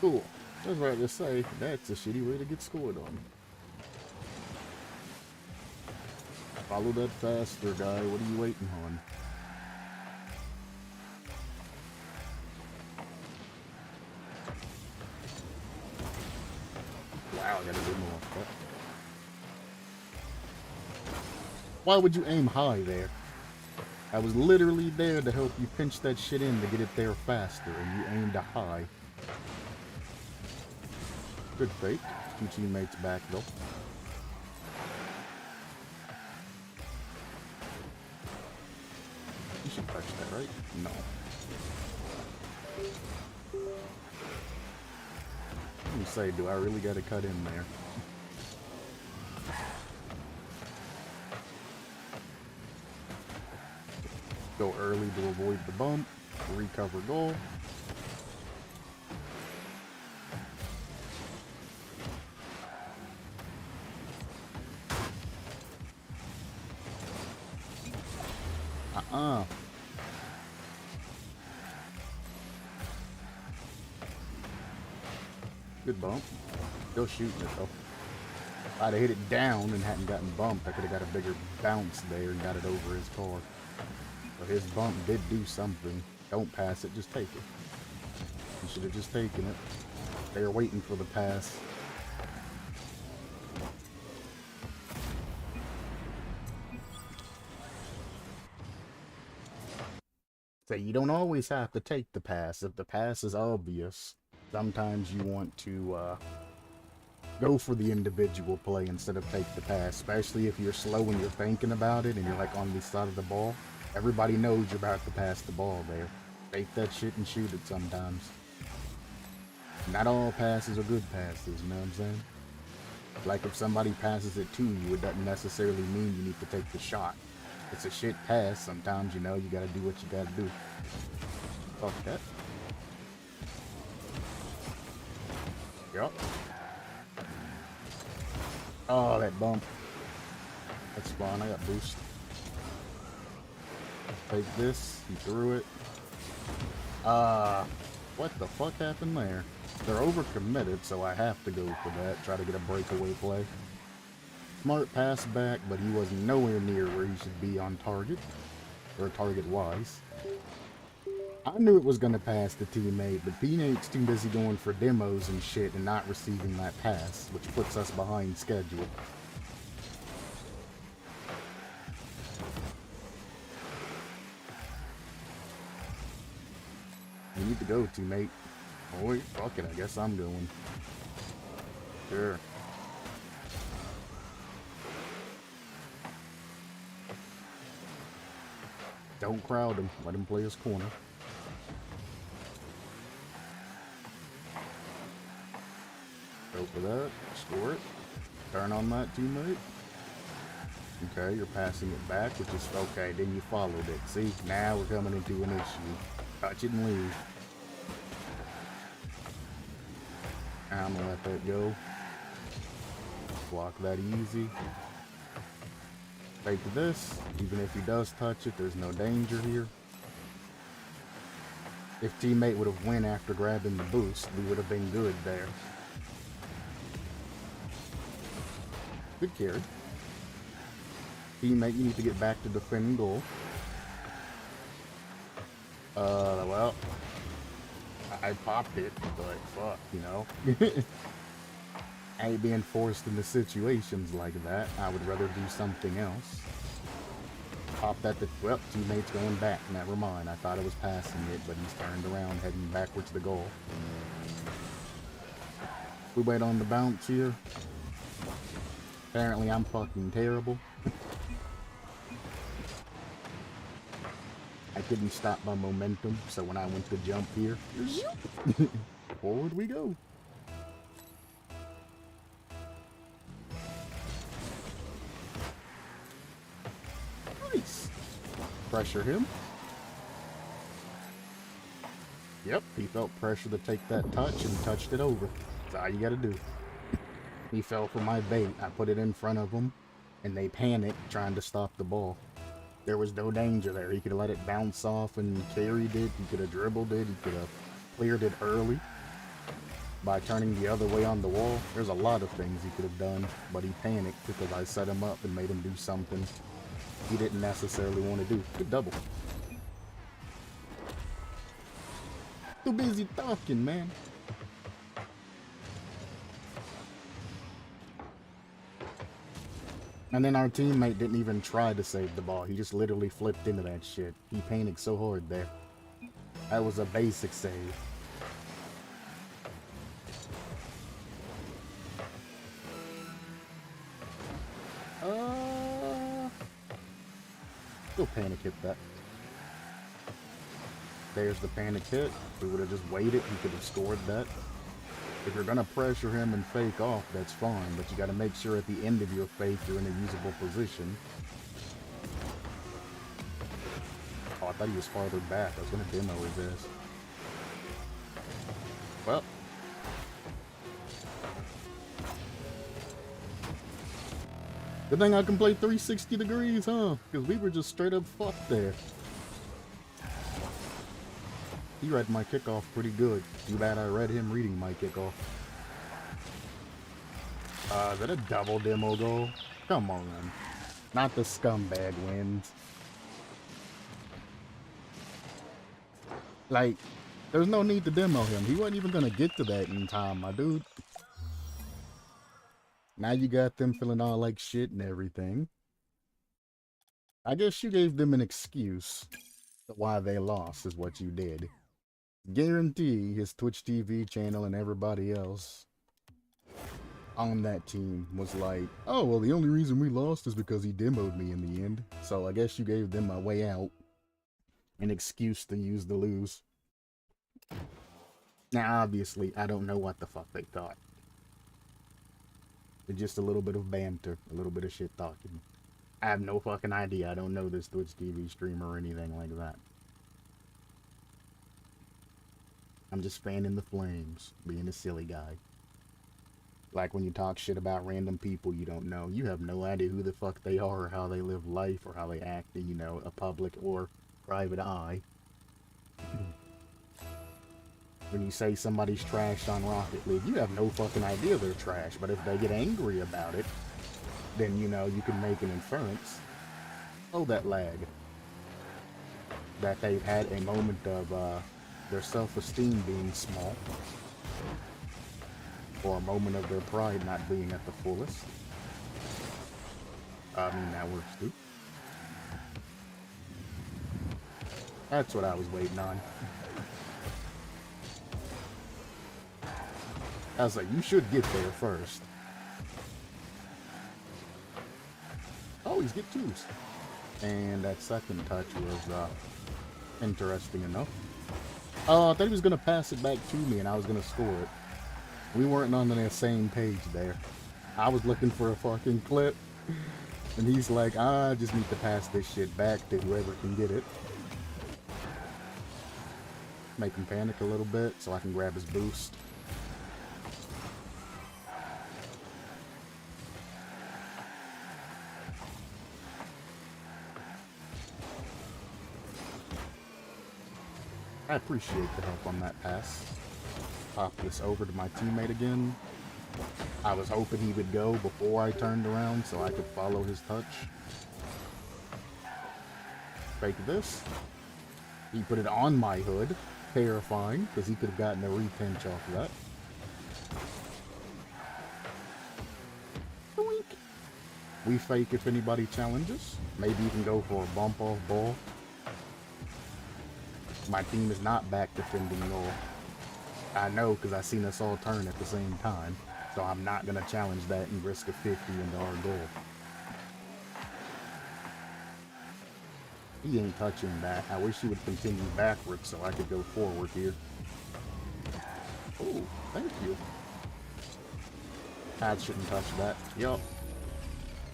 Cool. I was about to say, that's a shitty way to get scored on. Follow that faster, guy. What are you waiting on? Wow, I gotta do more. Why would you aim high there? I was literally there to help you pinch that shit in to get it there faster, and you aimed a high. Good fake. Two teammates back though. You should touch that, right? No. Let me say, do I really gotta cut in there? Go early to avoid the bump. Recover goal. Good bump. Still shooting it though. If I'd have hit it down and hadn't gotten bumped, I could have got a bigger bounce there and got it over his car. But his bump did do something. Don't pass it, just take it. You should have just taken it. They were waiting for the pass. So you don't always have to take the pass. If the pass is obvious, sometimes you want to go for the individual play instead of take the pass, especially if you're slow and you're thinking about it and you're like on the side of the ball. Everybody knows you're about to pass the ball there. Take that shit and shoot it sometimes. Not all passes are good passes, you know what I'm saying? Like if somebody passes it to you, it doesn't necessarily mean you need to take the shot. It's a shit pass. Sometimes, you know, you gotta do what you gotta do. Fuck that. Yup. Oh, that bump. That's fine. I got boost. Take this. He threw it. What the fuck happened there? They're overcommitted, so I have to go for that. Try to get a breakaway play. Smart pass back, but he was nowhere near where he should be on target. Or target-wise. I knew it was going to pass the teammate, but teammate's too busy going for demos and shit and not receiving that pass, which puts us behind schedule. You need to go, teammate. Boy, fuck it, I guess I'm going. Sure. Don't crowd him. Let him play his corner. Go for that. Score it. Turn on that, teammate. Okay, you're passing it back, which is okay. Then you followed it. See, now we're coming into an issue. Touch it and leave. I'm gonna let that go. Block that easy. Take this. Even if he does touch it, there's no danger here. If teammate would have went after grabbing the boost, we would have been good there. Good carry. Teammate, you need to get back to defending goal. Well, I popped it, but fuck, you know. I ain't being forced into situations like that. I would rather do something else. Pop that to, well, teammate's going back. Never mind. I thought it was passing it, but he's turned around, heading backwards to the goal. We wait on the bounce here. Apparently, I'm fucking terrible. I couldn't stop my momentum, so when I went to jump here, forward we go. Nice. Pressure him. Yep, he felt pressure to take that touch and touched it over. That's all you gotta do. He fell for my bait. I put it in front of him, and they panicked trying to stop the ball. There was no danger there. He could have let it bounce off and carried it. He could have dribbled it. He could have cleared it early. by turning the other way on the wall. There's a lot of things he could have done, but he panicked because I set him up and made him do something he didn't necessarily want to do. Good double. Too busy talking, man. And then our teammate didn't even try to save the ball. He just literally flipped into that shit. He panicked so hard there. That was a basic save. Still panic hit that. There's the panic hit. If we would have just waited, he could have scored that. If you're gonna pressure him and fake off, that's fine, but you gotta make sure at the end of your fake you're in a usable position. Oh, I thought he was farther back. I was gonna demo his ass. Well. Good thing I can play 360 degrees, huh? Because we were just straight up fucked there. He read my kickoff pretty good. Too bad I read him reading my kickoff. Is that a double demo goal? Come on. Not the scumbag wins. Like, there's no need to demo him. He wasn't even gonna get to that in time, my dude. Now you got them feeling all like shit and everything. I guess you gave them an excuse to why they lost is what you did. Guarantee his Twitch TV channel and everybody else on that team was like, oh, well, the only reason we lost is because he demoed me in the end. So I guess you gave them a way out, an excuse to use the lose. Now, obviously, I don't know what the fuck they thought. It's just a little bit of banter, a little bit of shit talking. I have no fucking idea. I don't know this Twitch TV streamer or anything like that. I'm just fanning the flames, being a silly guy. Like when you talk shit about random people you don't know. You have no idea who the fuck they are or how they live life or how they act in, you know, a public or private eye. When you say somebody's trash on Rocket League, you have no fucking idea they're trash. But if they get angry about it, then, you know, you can make an inference. Oh, that lag. That they've had a moment of, their self-esteem being small, or a moment of their pride not being at the fullest. I mean, that works too. That's what I was waiting on. I was like, you should get there first. Oh, he's get twos. And that second touch was interesting enough. I thought he was going to pass it back to me and I was going to score it. We weren't on the same page there. I was looking for a fucking clip. And he's like, I just need to pass this shit back to whoever can get it. Make him panic a little bit so I can grab his boost. I appreciate the help on that pass. Pop this over to my teammate again. I was hoping he would go before I turned around so I could follow his touch. Fake this. He put it on my hood. Terrifying, because he could have gotten a repinch off of that. Boink. We fake if anybody challenges. Maybe even go for a bump off ball. My team is not back defending goal. I know because I seen us all turn at the same time. So I'm not going to challenge that and risk a 50 into our goal. He ain't touching that. I wish he would continue backwards so I could go forward here. Oh, thank you. I shouldn't touch that. Yup.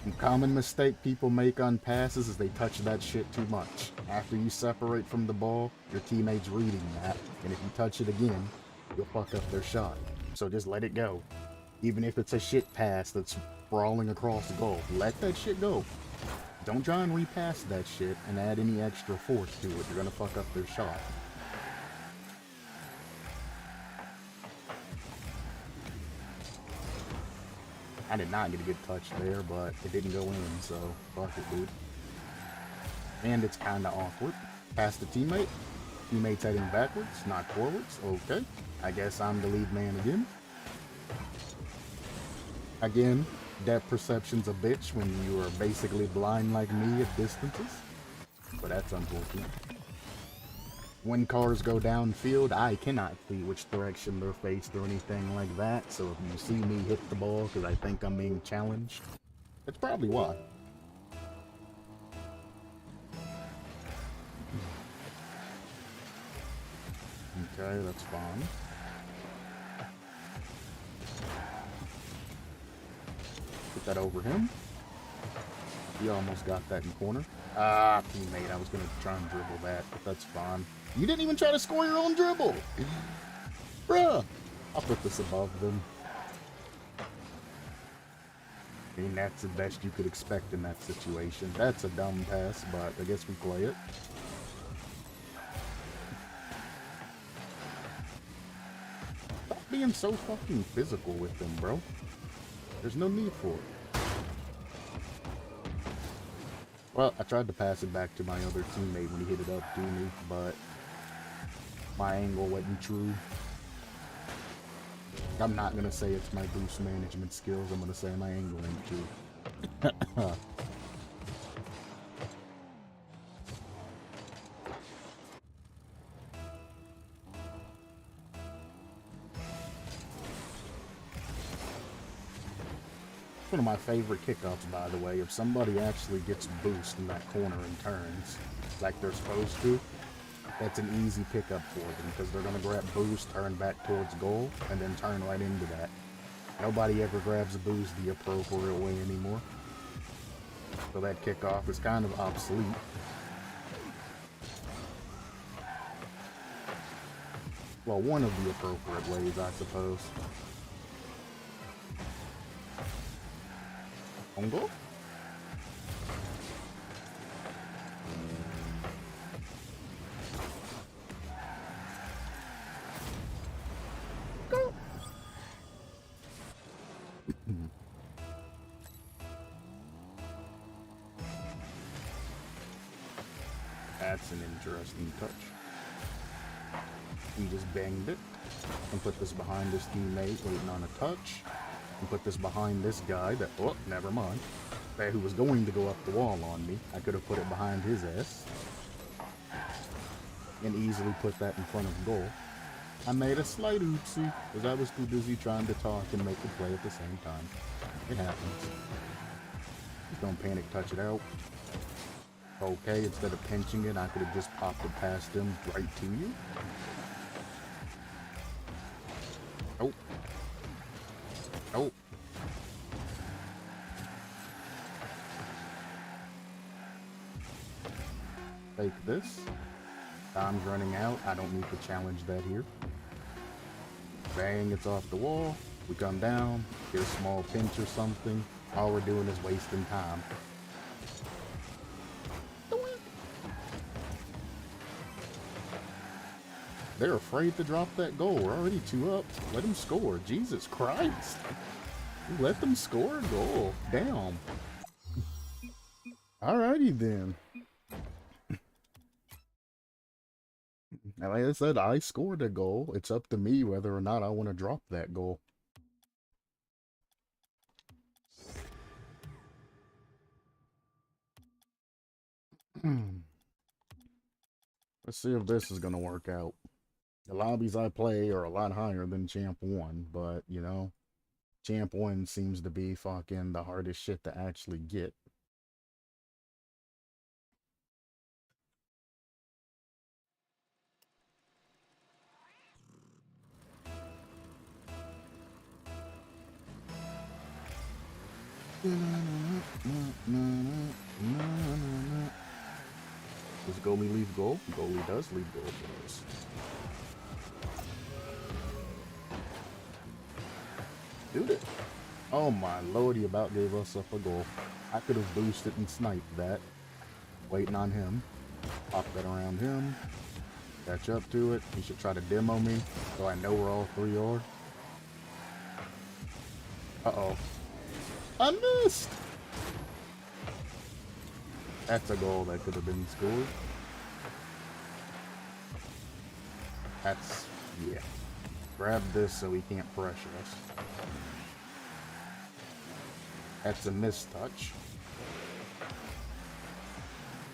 A common mistake people make on passes is they touch that shit too much. After you separate from the ball, your teammate's reading that, and if you touch it again, you'll fuck up their shot. So just let it go. Even if it's a shit pass that's sprawling across the goal, let that shit go. Don't try and repass that shit and add any extra force to it. You're gonna fuck up their shot. I did not get a good touch there, but it didn't go in, so fuck it, dude. And it's kind of awkward. Past the teammate. Teammate's heading backwards, not forwards. Okay. I guess I'm the lead man again. Again, depth perception's a bitch when you are basically blind like me at distances. But that's unfortunate. When cars go downfield, I cannot see which direction they're faced or anything like that. So if you see me hit the ball because I think I'm being challenged, that's probably why. Okay, that's fine. Put that over him. He almost got that in corner. Ah, teammate, I was going to try and dribble that, but that's fine. You didn't even try to score your own dribble! Bruh! I'll put this above them. I mean, that's the best you could expect in that situation. That's a dumb pass, but I guess we play it. Stop being so fucking physical with them, bro. There's no need for it. Well, I tried to pass it back to my other teammate when he hit it up to me, but my angle wasn't true. I'm not gonna say it's my boost management skills, I'm gonna say my angle ain't true. One of my favorite kickoffs, by the way. If somebody actually gets boost in that corner and turns like they're supposed to, that's an easy pickup for them because they're going to grab boost, turn back towards goal, and then turn right into that. Nobody ever grabs a boost the appropriate way anymore. So that kickoff is kind of obsolete. Well, one of the appropriate ways, I suppose. On goal? Go! That's an interesting touch. He just banged it. And put this behind his teammate waiting on a touch. And put this behind this guy that, oh, never mind. That who was going to go up the wall on me. I could have put it behind his ass. And easily put that in front of goal. I made a slight oopsie, because I was too busy trying to talk and make the play at the same time. It happens. Just don't panic, touch it out. Okay, instead of pinching it, I could have just popped it past him right to you. Oh. Oh. Take this. Time's running out. I don't need to challenge that here. Bang, it's off the wall. We come down, get a small pinch or something. All we're doing is wasting time. They're afraid to drop that goal. We're already 2 up. Let them score. Jesus Christ. Let them score a goal. Damn. Alrighty then. Now, like I said, I scored a goal. It's up to me whether or not I want to drop that goal. Let's see if this is going to work out. The lobbies I play are a lot higher than Champ 1, but, you know, Champ 1 seems to be fucking the hardest shit to actually get. Does goalie leave goal? Goalie does leave goal for us. Dude it. Oh my lord, he about gave us up a goal. I could have boosted and sniped that. Waiting on him. Pop that around him. Catch up to it. He should try to demo me so I know where all 3 are. Uh-oh. I missed! That's a goal that could have been scored. That's, yeah. Grab this so he can't pressure us. That's a mistouch.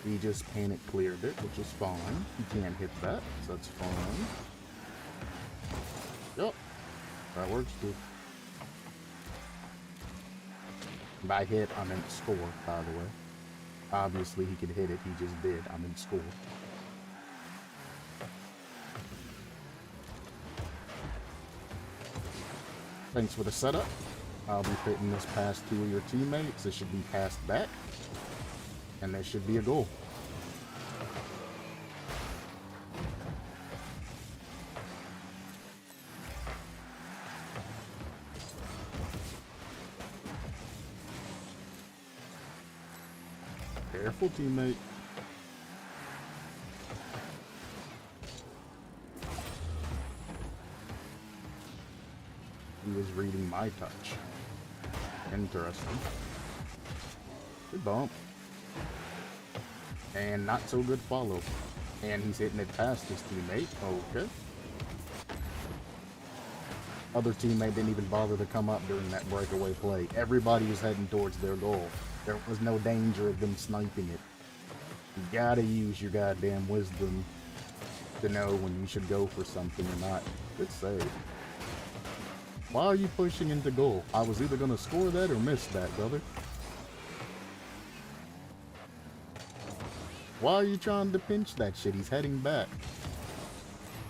He just panic cleared it, which is fine. He can't hit that, so that's fine. Yep. That works too. By hit, I meant score, by the way. Obviously, he could hit it. He just did. I meant score. Thanks for the setup. I'll be fitting this past 2 of your teammates. It should be passed back. And there should be a goal. Careful, teammate. He was reading my touch. Interesting. Good bump. And not so good follow. And he's hitting it past his teammate. Okay. Other teammate didn't even bother to come up during that breakaway play. Everybody was heading towards their goal. There was no danger of them sniping it. You gotta use your goddamn wisdom to know when you should go for something or not. Good save. Why are you pushing into goal? I was either gonna score that or miss that, brother. Why are you trying to pinch that shit? He's heading back.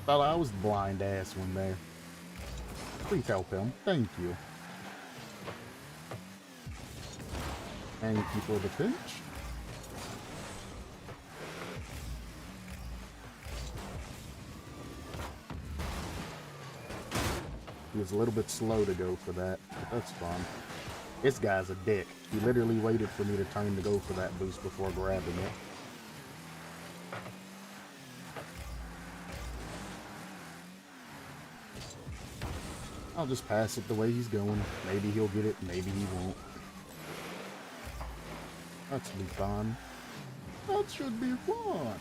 Thought I was blind ass one there. Please help him. Thank you. Thank you for the pinch. He was a little bit slow to go for that, but that's fine. This guy's a dick. He literally waited for me to turn to go for that boost before grabbing it. I'll just pass it the way he's going. Maybe he'll get it, maybe he won't. That should be fun. That should be fun.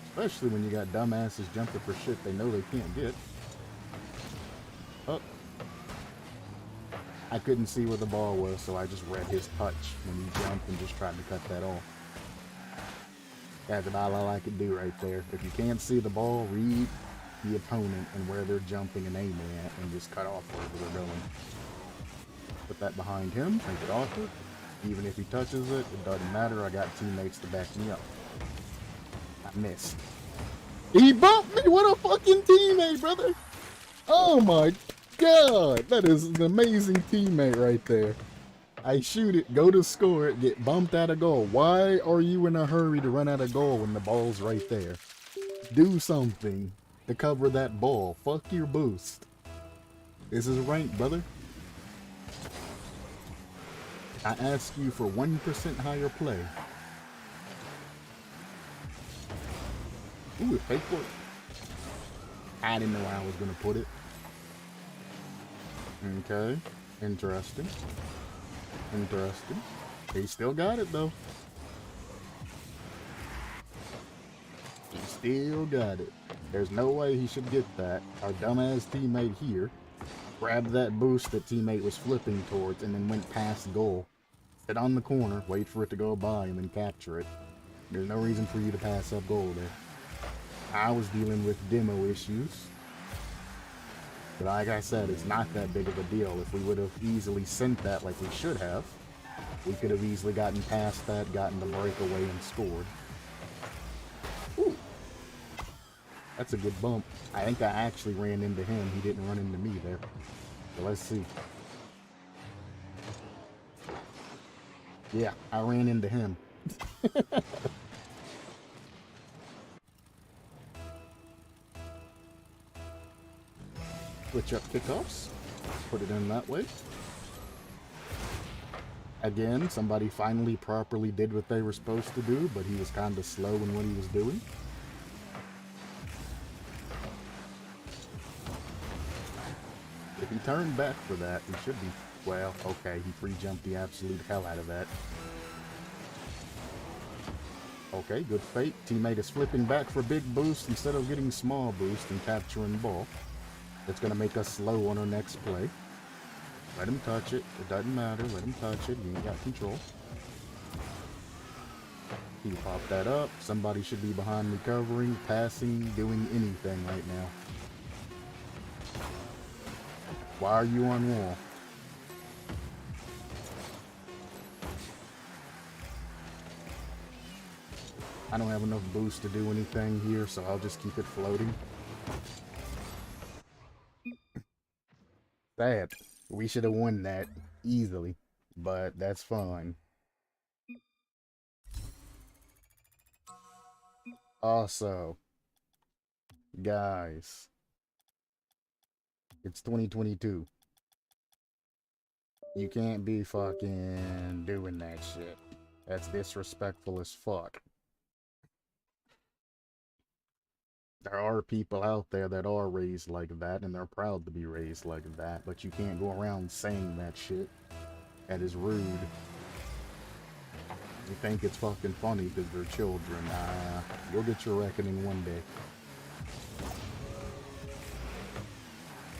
Especially when you got dumbasses jumping for shit they know they can't get. Oh. I couldn't see where the ball was, so I just read his touch when he jumped and just tried to cut that off. That's about all I could do right there. If you can't see the ball, read the opponent and where they're jumping and aiming at and just cut off wherever they're going. Put that behind him, make it awkward. Even if he touches it, it doesn't matter. I got teammates to back me up. I missed. He bumped me! What a fucking teammate, brother! Oh my god! That is an amazing teammate right there. I shoot it, go to score it, get bumped out of goal. Why are you in a hurry to run out of goal when the ball's right there? Do something to cover that ball. Fuck your boost. This is ranked, brother. I ask you for 1% higher play. Ooh, fake work. I didn't know where I was gonna put it. Okay, interesting. Interesting. He still got it though. He still got it. There's no way he should get that. Our dumbass teammate here grabbed that boost that teammate was flipping towards and then went past goal. Sit on the corner, wait for it to go by, and then capture it. There's no reason for you to pass up goal there. I was dealing with demo issues. But like I said, it's not that big of a deal. If we would have easily sent that like we should have, we could have easily gotten past that, gotten the breakaway, and scored. Ooh. That's a good bump. I think I actually ran into him. He didn't run into me there. So let's see. Yeah, I ran into him. Switch up kickoffs. Put it in that way. Again, somebody finally properly did what they were supposed to do, but he was kind of slow in what he was doing. If he turned back for that, he should be Well, okay, he free jumped the absolute hell out of that. Okay, good fake. Teammate is flipping back for big boost instead of getting small boost and capturing ball. That's going to make us slow on our next play. Let him touch it. It doesn't matter. Let him touch it. He ain't got control. He popped that up. Somebody should be behind me covering, passing, doing anything right now. Why are you on wall? I don't have enough boost to do anything here, so I'll just keep it floating. Sad. We should have won that easily, but that's fine. Also, guys, it's 2022. You can't be fucking doing that shit. That's disrespectful as fuck. There are people out there that are raised like that, and they're proud to be raised like that, but you can't go around saying that shit. That is rude. You think it's fucking funny because they're children. You'll get your reckoning one day.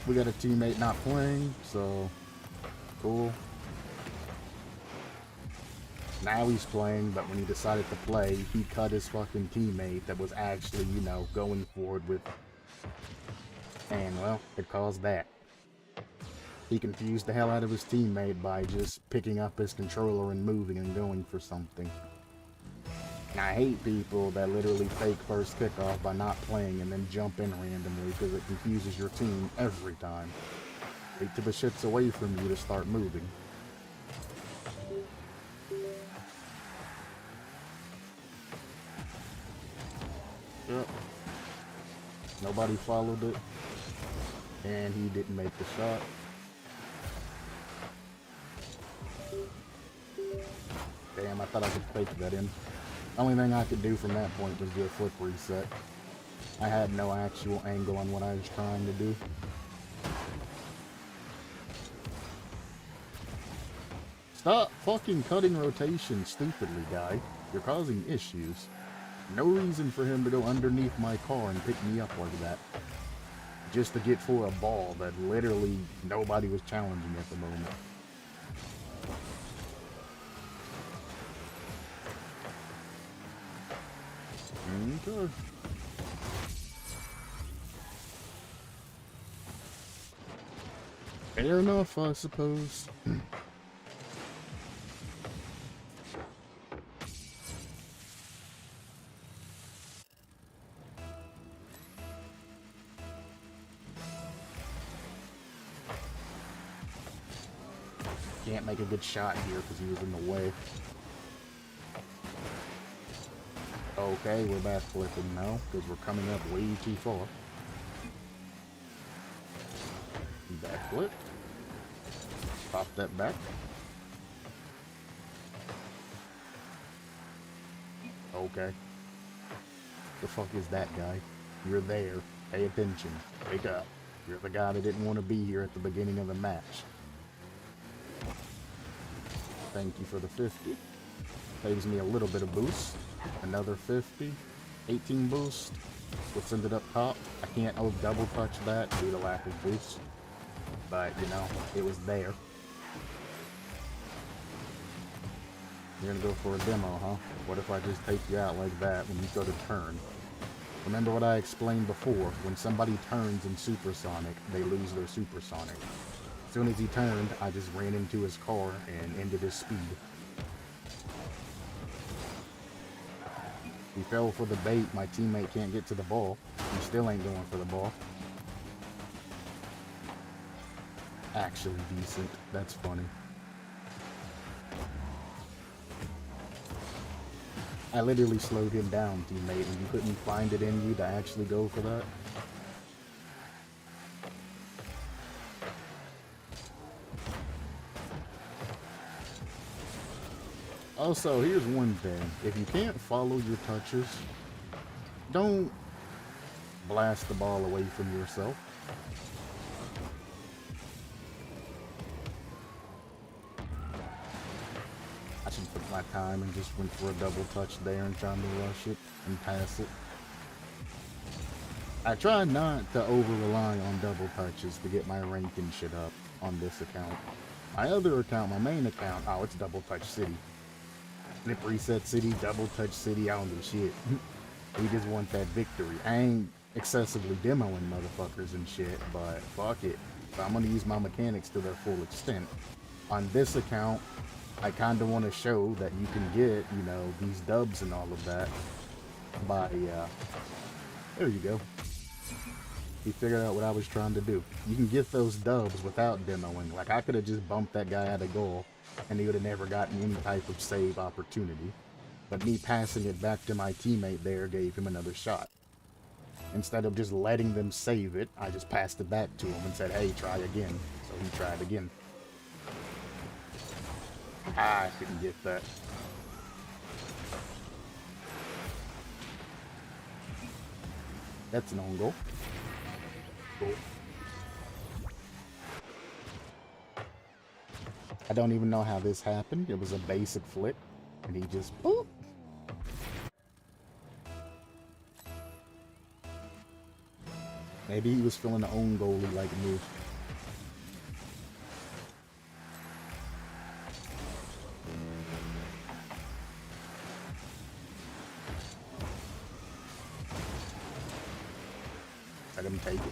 We got a teammate not playing, so cool. Now he's playing, but when he decided to play, he cut his fucking teammate that was actually, you know, going for it with... And, well, it caused that. He confused the hell out of his teammate by just picking up his controller and moving and going for something. And I hate people that literally fake first kickoff by not playing and then jump in randomly because it confuses your team every time. Wait till the shit's away from you to start moving. Yep. Nobody followed it. And he didn't make the shot. Damn, I thought I could fake that in. Only thing I could do from that point was do a flip reset. I had no actual angle on what I was trying to do. Stop fucking cutting rotation stupidly, guy. You're causing issues. No reason for him to go underneath my car and pick me up like that. Just to get for a ball that literally nobody was challenging at the moment. Okay. Fair enough, I suppose. Can't make a good shot here because he was in the way. Okay, we're back flipping now because we're coming up way too far. Back flip. Pop that back. Okay. The fuck is that guy? You're there. Pay attention. Wake up. You're the guy that didn't want to be here at the beginning of the match. Thank you for the 50. Saves me a little bit of boost. Another 50. 18 boost. Let's end it up top. I can't double touch that due to lack of boost. But, you know, it was there. You're gonna go for a demo, huh? What if I just take you out like that when you go to turn? Remember what I explained before. When somebody turns in supersonic, they lose their supersonic. As soon as he turned, I just ran into his car and ended his speed. He fell for the bait. My teammate can't get to the ball. He still ain't going for the ball. Actually decent. That's funny. I literally slowed him down, teammate, and you couldn't find it in you to actually go for that. Also, here's one thing. If you can't follow your touches, don't blast the ball away from yourself. my time and just went for a double touch there and trying to rush it and pass it. I try not to over-rely on double touches to get my rank and shit up on this account. My other account, my main account, oh, it's double touch city. Flip reset city, double touch city, I don't do shit. We just want that victory. I ain't excessively demoing motherfuckers and shit, but fuck it. So I'm gonna use my mechanics to their full extent. On this account, I kinda wanna show that you can get, you know, these dubs and all of that by, there you go. You figured out what I was trying to do. You can get those dubs without demoing. Like, I could have just bumped that guy out of goal, and he would have never gotten any type of save opportunity. But me passing it back to my teammate there gave him another shot. Instead of just letting them save it, I just passed it back to him and said, hey, try again. So he tried again. I couldn't get that. That's an own goal. Cool. I don't even know how this happened. It was a basic flick, and he just boop. Maybe he was feeling the own goalie like me. Let him take it.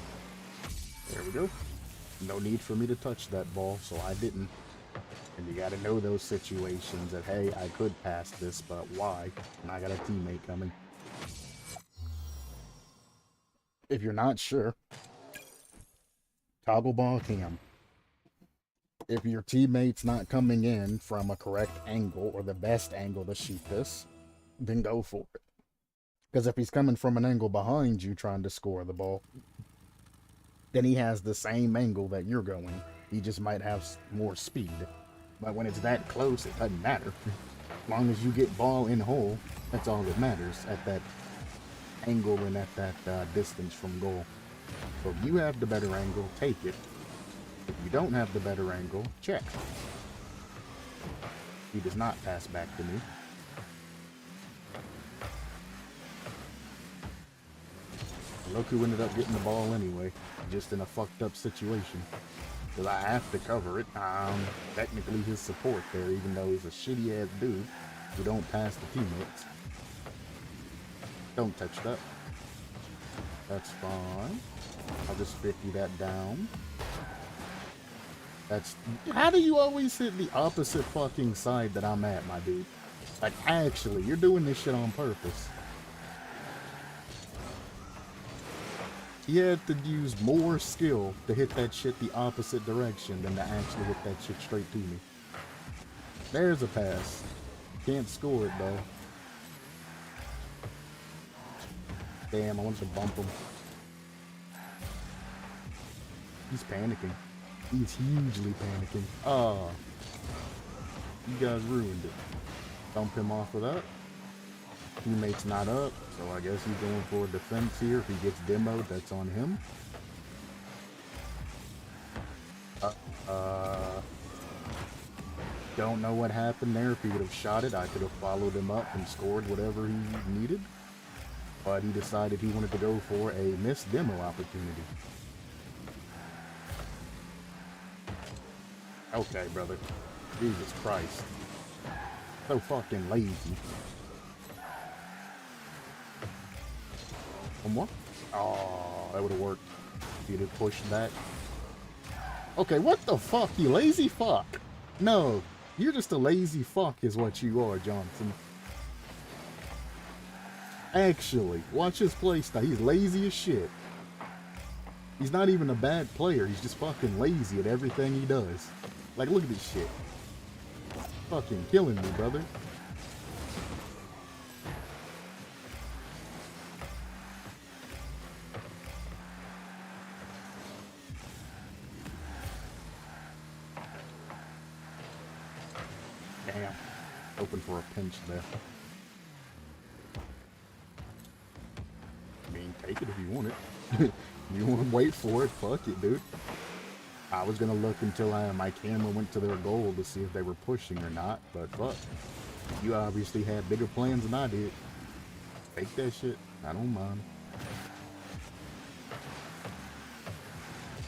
There we go. No need for me to touch that ball, so I didn't. And you gotta know those situations that, hey, I could pass this, but why? And I got a teammate coming. If you're not sure, toggle ball cam. If your teammate's not coming in from a correct angle or the best angle to shoot this, then go for it. Because if he's coming from an angle behind you trying to score the ball, then he has the same angle that you're going. He just might have more speed. But when it's that close, it doesn't matter. As long as you get ball in hole, that's all that matters at that angle and at that distance from goal. So if you have the better angle, take it. If you don't have the better angle, check. He does not pass back to me. Look who ended up getting the ball anyway, just in a fucked up situation. Because I have to cover it. Technically his support there, even though he's a shitty ass dude who don't pass the teammates. Don't touch that. That's fine. I'll just 50 that down. That's... How do you always hit the opposite fucking side that I'm at, my dude? Like, actually, you're doing this shit on purpose. He had to use more skill to hit that shit the opposite direction than to actually hit that shit straight to me. There's a pass. Can't score it, though. Damn, I wanted to bump him. He's panicking. He's hugely panicking. Oh. You guys ruined it. Dump him off of that. Teammate's not up, so I guess he's going for a defense here. If he gets demoed, that's on him. Don't know what happened there. If he would have shot it, I could have followed him up and scored whatever he needed. But he decided he wanted to go for a missed demo opportunity. Okay, brother. Jesus Christ. So fucking lazy. One more? Oh, that would have worked. If you'd have pushed back. Okay, what the fuck, you lazy fuck? No, you're just a lazy fuck is what you are, Johnson. Actually, watch his play style. He's lazy as shit. He's not even a bad player. He's just fucking lazy at everything he does. Like, look at this shit. Fucking killing me, brother. Damn. Open for a pinch there. I mean, take it if you want it. You want to wait for it? Fuck it, dude. I was going to look until my camera went to their goal to see if they were pushing or not, but fuck. You obviously had bigger plans than I did. Take that shit. I don't mind.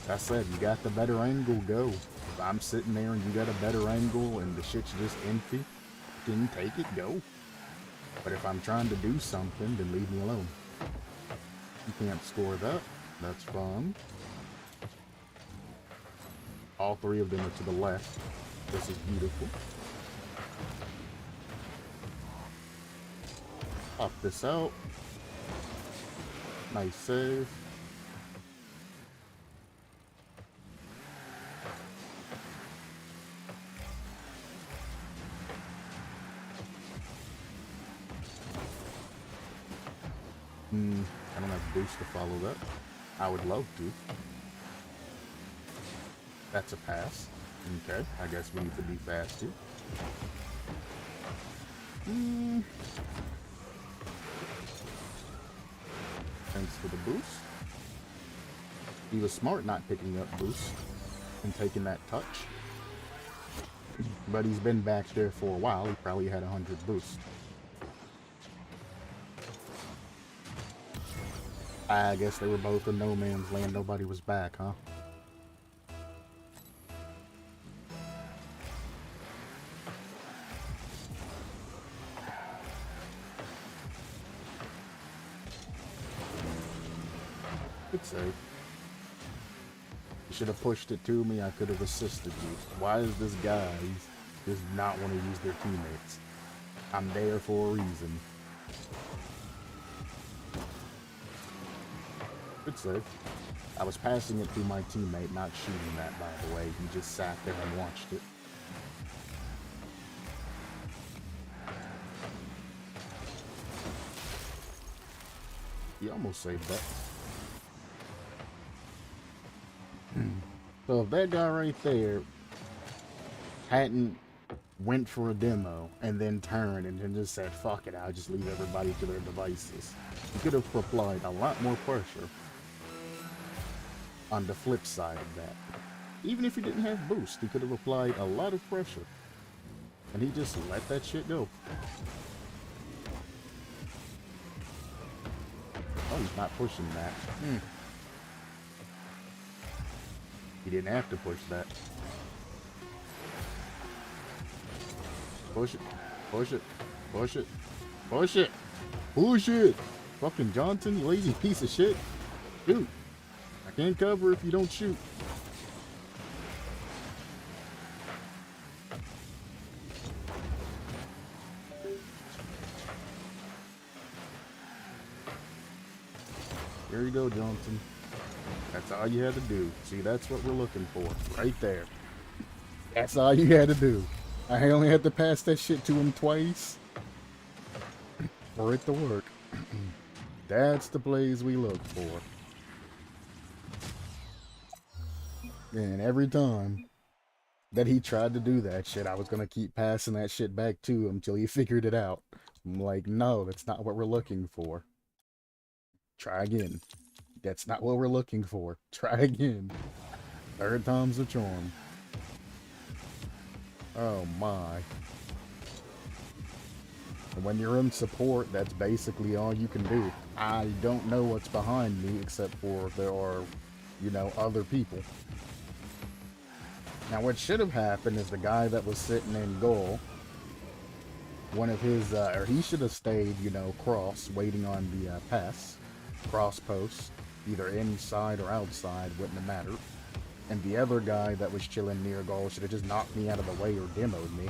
I said, you got the better angle, go. If I'm sitting there and you got a better angle and the shit's just empty, then take it, go. But if I'm trying to do something, then leave me alone. You can't score that. That's fine. All three of them are to the left. This is beautiful. Pop this out. Nice save. I don't have boost to follow that. I would love to. That's a pass. Okay, I guess we need to be faster. Thanks for the boost. He was smart not picking up boost and taking that touch. But he's been back there for a while. He probably had 100 boost. I guess they were both in no man's land. Nobody was back, huh? Good save. You should have pushed it to me. I could have assisted you. Why is this guy does not want to use their teammates? I'm there for a reason. Good save. I was passing it to my teammate, not shooting that, by the way. He just sat there and watched it. He almost saved that. So if that guy right there hadn't went for a demo and then turned and then just said, fuck it, I'll just leave everybody to their devices, he could have applied a lot more pressure on the flip side of that. Even if he didn't have boost, he could have applied a lot of pressure. And he just let that shit go. Oh, he's not pushing that. He didn't have to push that. Push it. Push it. Push it. Push it. Push it. Fucking Johnson, you lazy piece of shit. Shoot. I can't cover if you don't shoot. There you go, Johnson. That's all you had to do. See, that's what we're looking for. Right there. That's all you had to do. I only had to pass that shit to him twice for it to work. That's the plays we look for. And every time that he tried to do that shit, I was going to keep passing that shit back to him till he figured it out. I'm like, no, that's not what we're looking for. Try again. That's not what we're looking for. Try again. Third time's the charm. Oh my. And when you're in support, that's basically all you can do. I don't know what's behind me except for there are, you know, other people. Now what should have happened is the guy that was sitting in goal, one of his, or he should have stayed, you know, cross, waiting on the pass. Cross post, either inside or outside, wouldn't have mattered. And the other guy that was chilling near goal should have just knocked me out of the way or demoed me.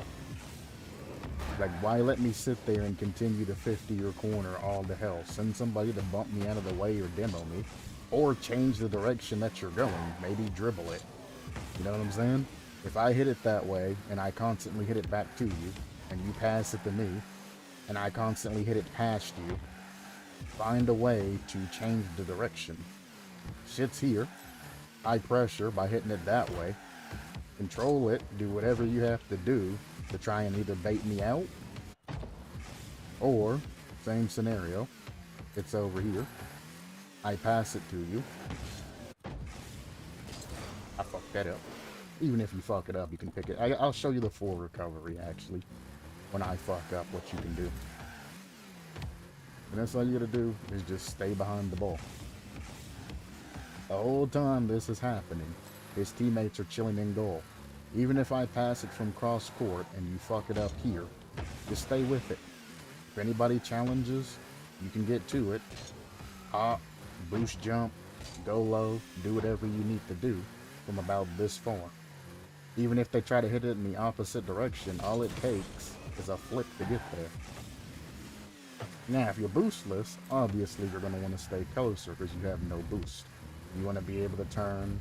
Like, why let me sit there and continue to 50 your corner all the hell? Send somebody to bump me out of the way or demo me. Or change the direction that you're going. Maybe dribble it. You know what I'm saying? If I hit it that way, and I constantly hit it back to you, and you pass it to me, and I constantly hit it past you, find a way to change the direction. Shit's here. High pressure by hitting it that way. Control it, do whatever you have to do to try and either bait me out, or, same scenario, it's over here. I pass it to you. I fucked that up. Even if you fuck it up, you can pick it. I'll show you the full recovery, actually. when I fuck up what you can do. And that's all you gotta do is just stay behind the ball. The whole time this is happening, his teammates are chilling in goal. Even if I pass it from cross court and you fuck it up here, just stay with it. If anybody challenges, you can get to it. Hop, boost jump, go low, do whatever you need to do from about this far. Even if they try to hit it in the opposite direction, all it takes is a flip to get there. Now, if you're boostless, obviously you're going to want to stay closer because you have no boost. You want to be able to turn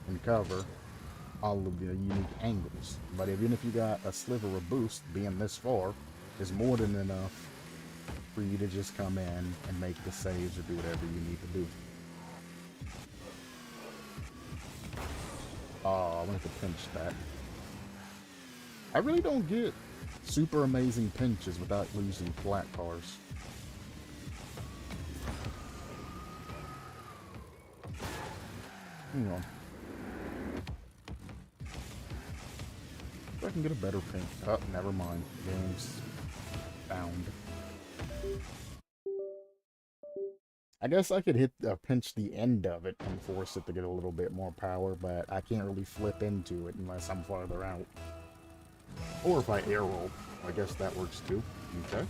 and cover all of the unique angles. But even if you got a sliver of boost, being this far is more than enough for you to just come in and make the saves or do whatever you need to do. Oh, I wanted to pinch that. I really don't get super amazing pinches without losing flat cars. Hang on. If I can get a better pinch. Oh, never mind. Game's found. I guess I could pinch the end of it and force it to get a little bit more power, but I can't really flip into it unless I'm farther out. Or if I air roll. I guess that works too. Okay.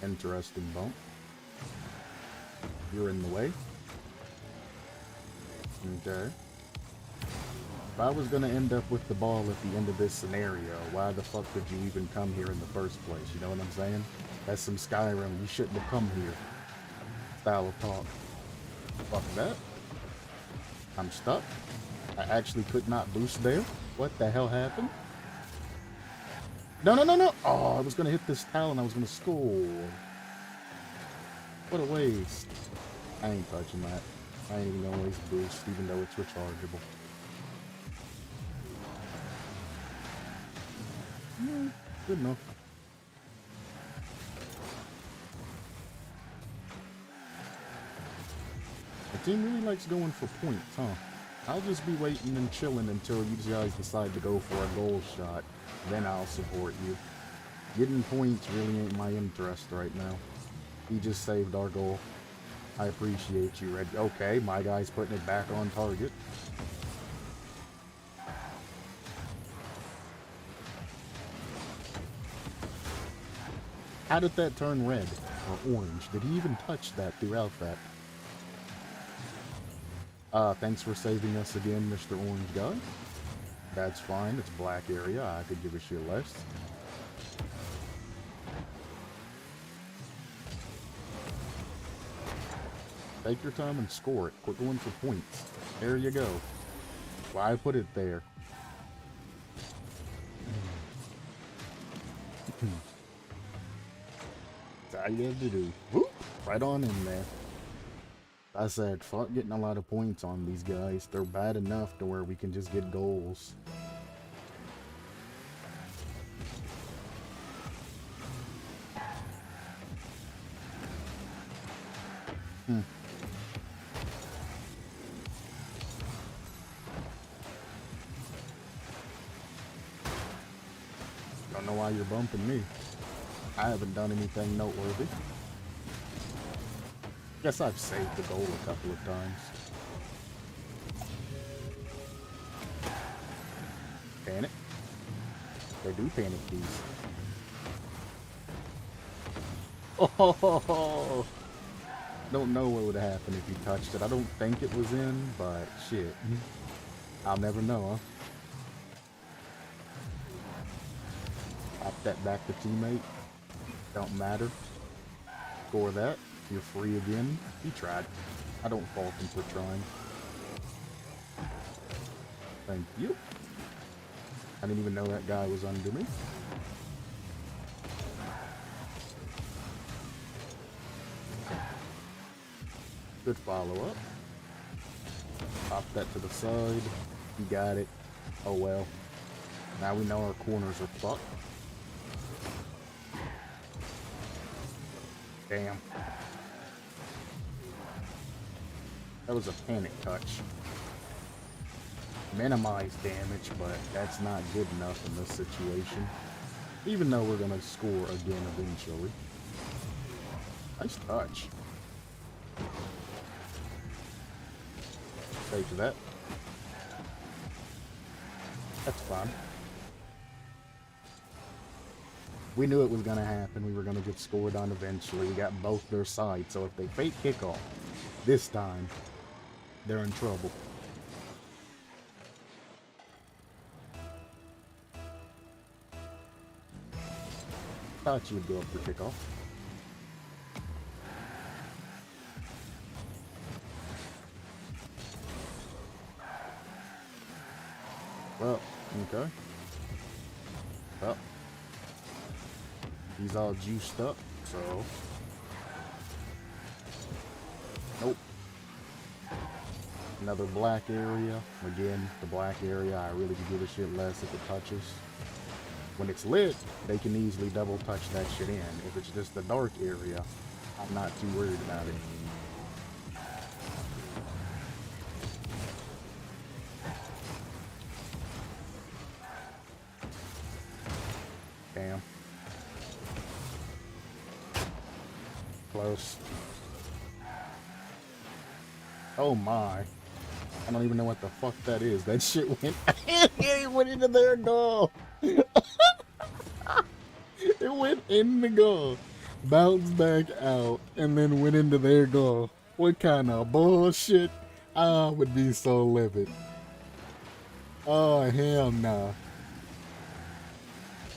Interesting bump. You're in the way. Okay. If I was going to end up with the ball at the end of this scenario, why the fuck did you even come here in the first place? You know what I'm saying? That's some Skyrim. You shouldn't have come here. Style of talk. Fuck that. I'm stuck. I actually could not boost there. What the hell happened? No, no, no, no! Oh, I was going to hit this towel and I was going to score. What a waste. I ain't touching that. I ain't even going to waste boost, even though it's rechargeable. Good enough. The team really likes going for points, huh? I'll just be waiting and chilling until you guys decide to go for a goal shot. Then I'll support you. Getting points really ain't my interest right now. He just saved our goal. I appreciate you, Red. Okay, my guy's putting it back on target. How did that turn red or orange? Did he even touch that throughout that? Thanks for saving us again, Mr. Orange Guy. That's fine. It's a black area. I could give a shit less. Take your time and score it. Quit going for points. There you go. Why put it there? That's all you have to do. Whoop! Right on in there. I said, fuck getting a lot of points on these guys. They're bad enough to where we can just get goals. Don't know why you're bumping me. I haven't done anything noteworthy. Guess I've saved the goal a couple of times. Panic. They do panic these. Oh! Don't know what would have happened if you touched it. I don't think it was in, but shit. I'll never know, huh? Pop that back to teammate. Don't matter. Score that. You're free again. He tried. I don't fault him for trying. Thank you. I didn't even know that guy was under me. Good follow-up. Pop that to the side. You got it. Oh well. Now we know our corners are fucked. Damn. That was a panic touch. minimize damage, but that's not good enough in this situation. Even though we're gonna score again eventually. Nice touch. Take that. That's fine. We knew it was gonna happen. We were gonna get scored on eventually. We got both their sides, so if they fake kickoff this time, they're in trouble. Thought you would go up for kickoff. Well, okay. Well, he's all juiced up, so. Nope. Another black area. Again, the black area, I really could give a shit less if it touches. When it's lit, they can easily double touch that shit in. If it's just the dark area, I'm not too worried about it. Damn. Close. Oh my. I don't even know what the fuck that is. That shit went it went into their goal. It went in the goal, bounced back out, and then went into their goal. What kind of bullshit? I would be so livid. Oh, hell nah.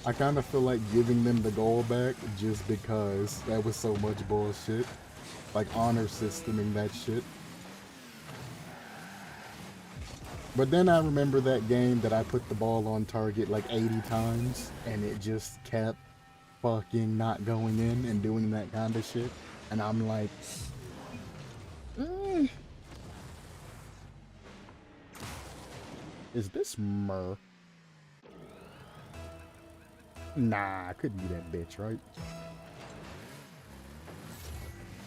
I kind of feel like giving them the goal back just because that was so much bullshit. Like honor systeming that shit. But then I remember that game that I put the ball on target like 80 times and it just kept fucking not going in and doing that kind of shit. And I'm like, is this Mur? Nah, I couldn't be that bitch, right?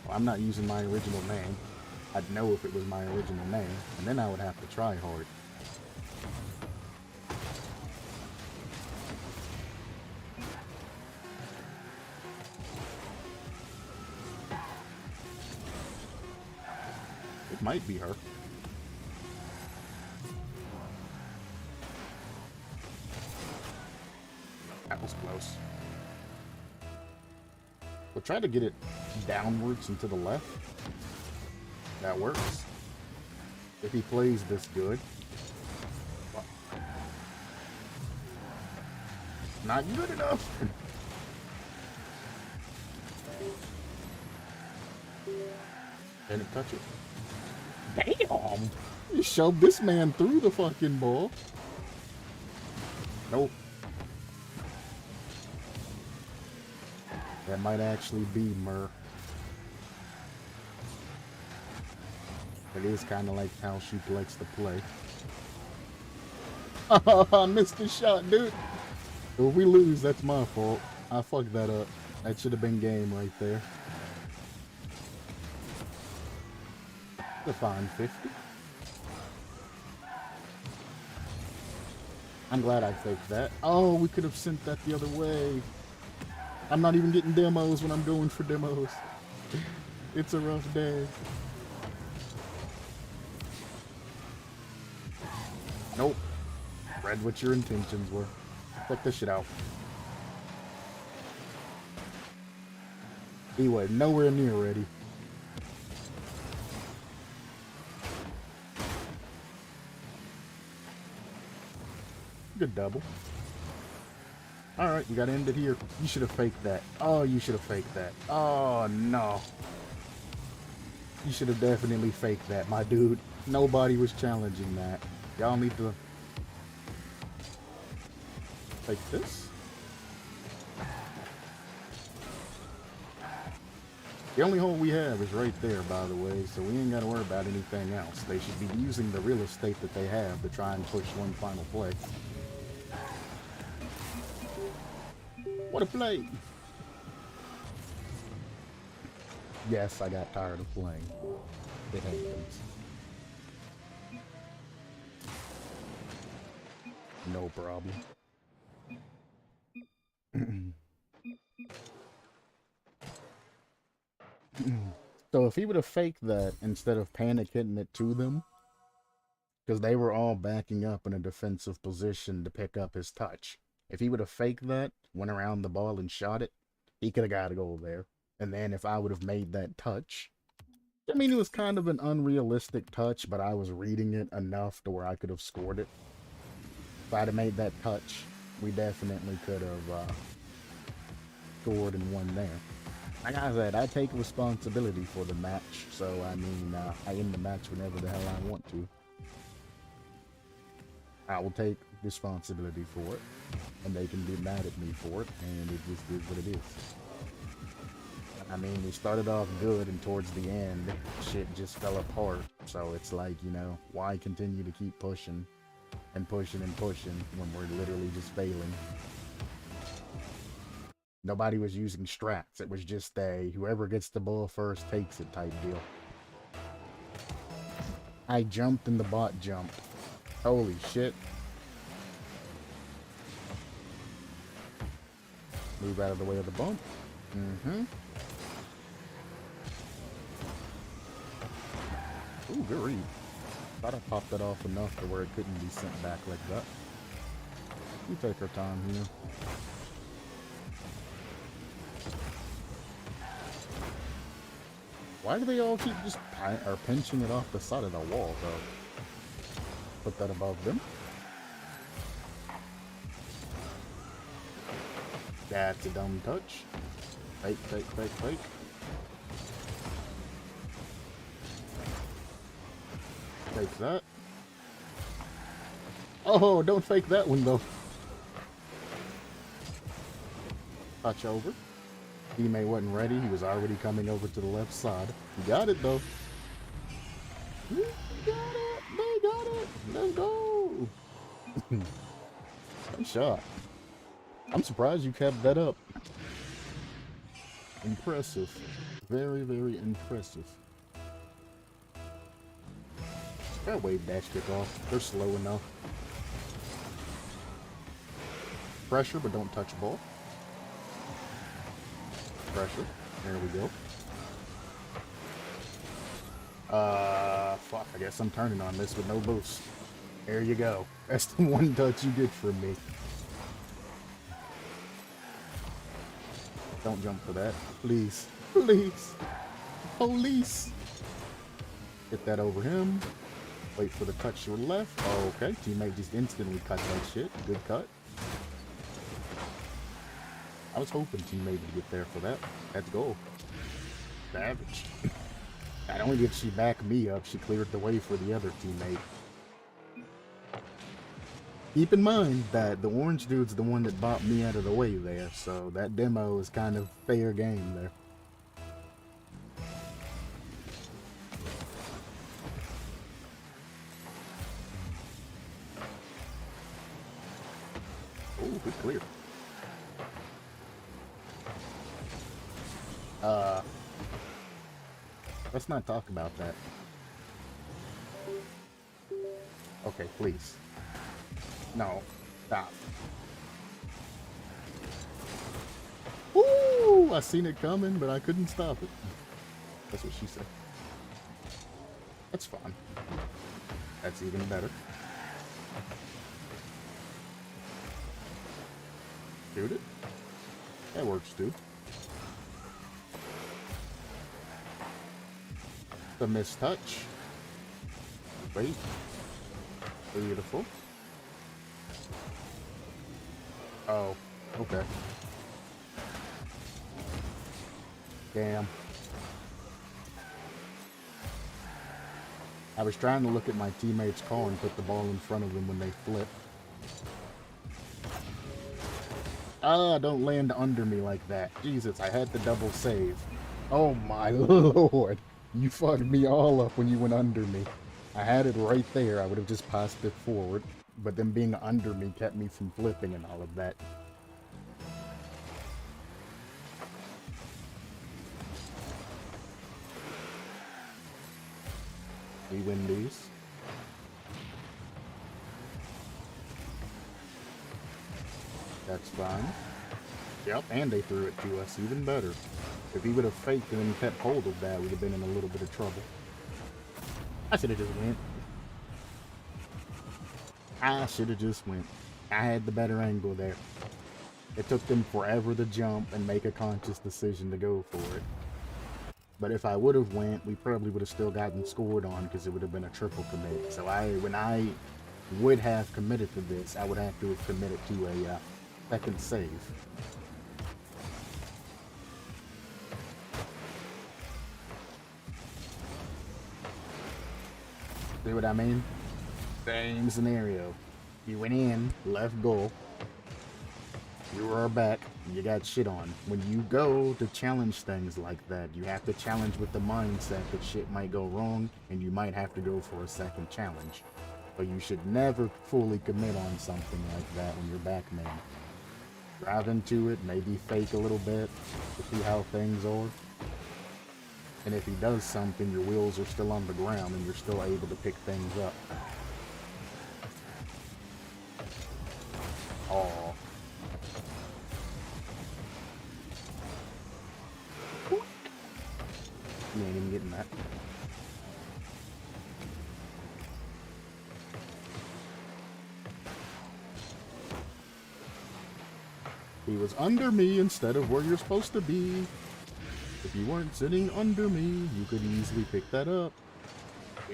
Well, I'm not using my original name. I'd know if it was my original name, and then I would have to try hard. It might be her. That was close. We'll try to get it downwards and to the left. That works. If he plays this good. Not good enough. Didn't touch it. Damn! You shoved this man through the fucking ball. Nope. That might actually be Mur. It is kind of like how she likes to play. I missed the shot, dude. If we lose, that's my fault. I fucked that up. That should have been game right there. The fine 50. I'm glad I faked that. Oh, we could have sent that the other way. I'm not even getting demos when I'm going for demos. It's a rough day. Nope. Read what your intentions were. Check this shit out. He was nowhere near ready. Good double. Alright, we gotta end it here. You should have faked that. Oh, you should have faked that. Oh, no. You should have definitely faked that, my dude. Nobody was challenging that. Y'all need to fake this. The only hole we have is right there, by the way, so we ain't gotta worry about anything else. They should be using the real estate that they have to try and push one final play. What a play! Yes, I got tired of playing. It happens. No problem. So if he would have faked that instead of panic hitting it to them, because they were all backing up in a defensive position to pick up his touch. If he would have faked that, went around the ball and shot it, he could have got a goal there. And then if I would have made that touch, I mean, it was kind of an unrealistic touch, but I was reading it enough to where I could have scored it. If I'd have made that touch, we definitely could have scored and won there. Like I said, I take responsibility for the match, so I mean, I end the match whenever the hell I want to. I will take responsibility for it, and they can be mad at me for it, and it just is what it is. I mean, we started off good, and towards the end, shit just fell apart. So it's like, you know, why continue to keep pushing and pushing and pushing when we're literally just failing? Nobody was using strats. It was just a whoever gets the ball first takes it type deal. I jumped and the bot jumped. Holy shit. Move out of the way of the bump. Ooh, good read. Thought I popped that off enough to where it couldn't be sent back like that. We take our time here. Why do they all keep just pinching it off the side of the wall, though? Put that above them. That's a dumb touch. Fake, fake, fake, fake. Fake that. Oh, don't fake that one, though. Touch over. Teammate wasn't ready. He was already coming over to the left side. He got it, though. He got it. They got it. Let's go. Good shot. I'm surprised you kept that up. Impressive. Very, very impressive. That wave dash kick off. They're slow enough. Pressure, but don't touch ball. Pressure. There we go. Fuck. I guess I'm turning on this with no boost. There you go. That's the one touch you get from me. Don't jump for that. Please. Please. Police. Get that over him. Wait for the touch to the left. Oh, okay. Teammate just instantly cut that shit. Good cut. I was hoping teammate would get there for that. Let's go. Savage. Not only did she back me up, she cleared the way for the other teammate. Keep in mind that the orange dude's the one that bopped me out of the way there, so that demo is kind of fair game there. Oh, good clear. Let's not talk about that. Okay, please. No. Stop. Ooh, I seen it coming, but I couldn't stop it. That's what she said. That's fine. That's even better. Shoot it. That works too. The mistouch. Wait. Beautiful. Oh, okay. Damn. I was trying to look at my teammate's car and put the ball in front of them when they flip. Ah, don't land under me like that. Jesus, I had to double save. Oh my lord. You fucked me all up when you went under me. I had it right there. I would have just passed it forward. But them being under me kept me from flipping and all of that. We win these. That's fine. Yep, and they threw it to us, even better. If he would have faked and then kept hold of that, we'd have been in a little bit of trouble. I should have just went. I had the better angle there. It took them forever to jump and make a conscious decision to go for it. But if I would have went, we probably would have still gotten scored on because it would have been a triple commit. So when I would have committed to this, I would have to have committed to a second save. See what I mean? Same scenario. You went in, left goal. You were back, you got shit on. When you go to challenge things like that, you have to challenge with the mindset that shit might go wrong and you might have to go for a second challenge. But you should never fully commit on something like that when you're back man. Drive into it, maybe fake a little bit to see how things are. And if he does something, your wheels are still on the ground and you're still able to pick things up. Aww. You ain't even getting that. He was under me instead of where you're supposed to be. If you weren't sitting under me, you could easily pick that up.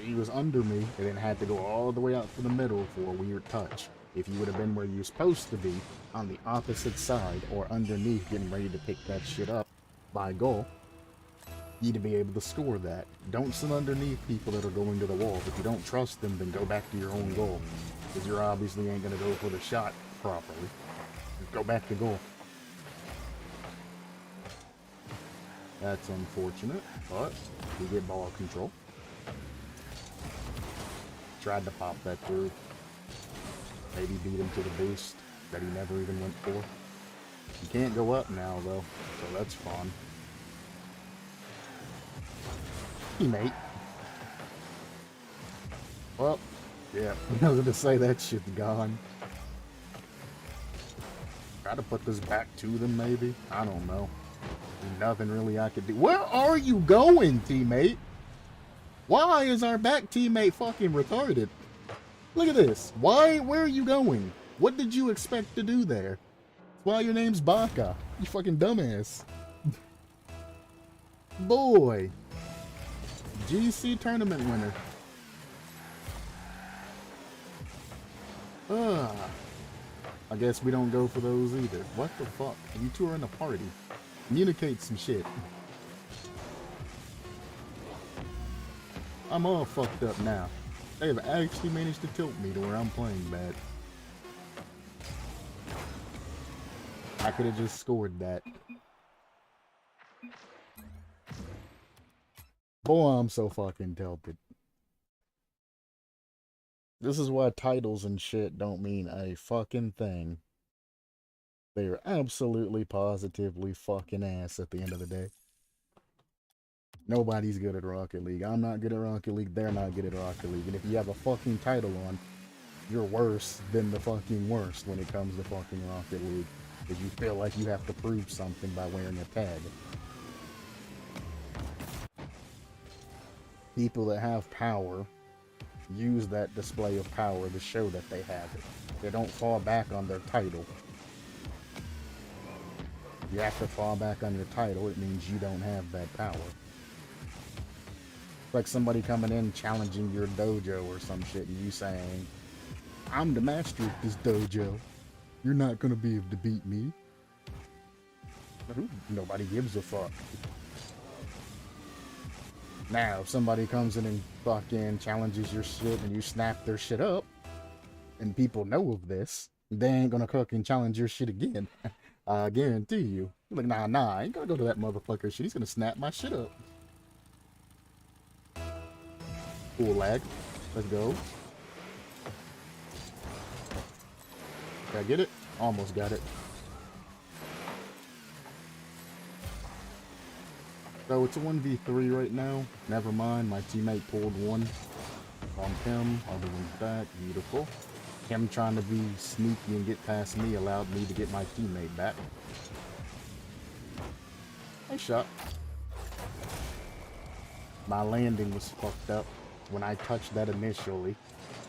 He was under me and then had to go all the way out to the middle for a weird touch. If you would have been where you're supposed to be, on the opposite side or underneath getting ready to pick that shit up by goal, you'd be able to score that. Don't sit underneath people that are going to the wall. If you don't trust them, then go back to your own goal. Because you obviously ain't going to go for the shot properly. Just go back to goal. That's unfortunate, but we get ball control. Tried to pop that through. Maybe beat him to the boost that he never even went for. You can't go up now, though, so that's fun. Teammate. Well, yeah, I was gonna say that shit's gone. Try to put this back to them, maybe? I don't know. Nothing really I could do. Where are you going, teammate? Why is our back teammate fucking retarded? Look at this. Where are you going? What did you expect to do there? Why your name's Baka? You fucking dumbass. Boy. GC tournament winner. I guess we don't go for those either. What the fuck? You two are in a party. Communicate some shit. I'm all fucked up now. They have actually managed to tilt me to where I'm playing bad. I could have just scored that. Boy, I'm so fucking tilted. This is why titles and shit don't mean a fucking thing. They are absolutely, positively fucking ass at the end of the day. Nobody's good at Rocket League. I'm not good at Rocket League. They're not good at Rocket League. And if you have a fucking title on, you're worse than the fucking worst when it comes to fucking Rocket League. Because you feel like you have to prove something by wearing a tag. People that have power use that display of power to show that they have it. They don't fall back on their title. You have to fall back on your title. It means you don't have that power. Like somebody coming in challenging your dojo or some shit and you saying, I'm the master of this dojo. You're not gonna be able to beat me. Nobody gives a fuck. Now, if somebody comes in and fucking challenges your shit and you snap their shit up, and people know of this, they ain't gonna fucking challenge your shit again. I guarantee you. You're like, nah, I ain't gonna go to that motherfucker shit. He's gonna snap my shit up. Cool lag. Let's go. Did I get it? Almost got it. So it's a 1v3 right now. Never mind, my teammate pulled one on him. Other one's back. Beautiful. Him trying to be sneaky and get past me allowed me to get my teammate back. Nice shot. My landing was fucked up. When I touched that initially,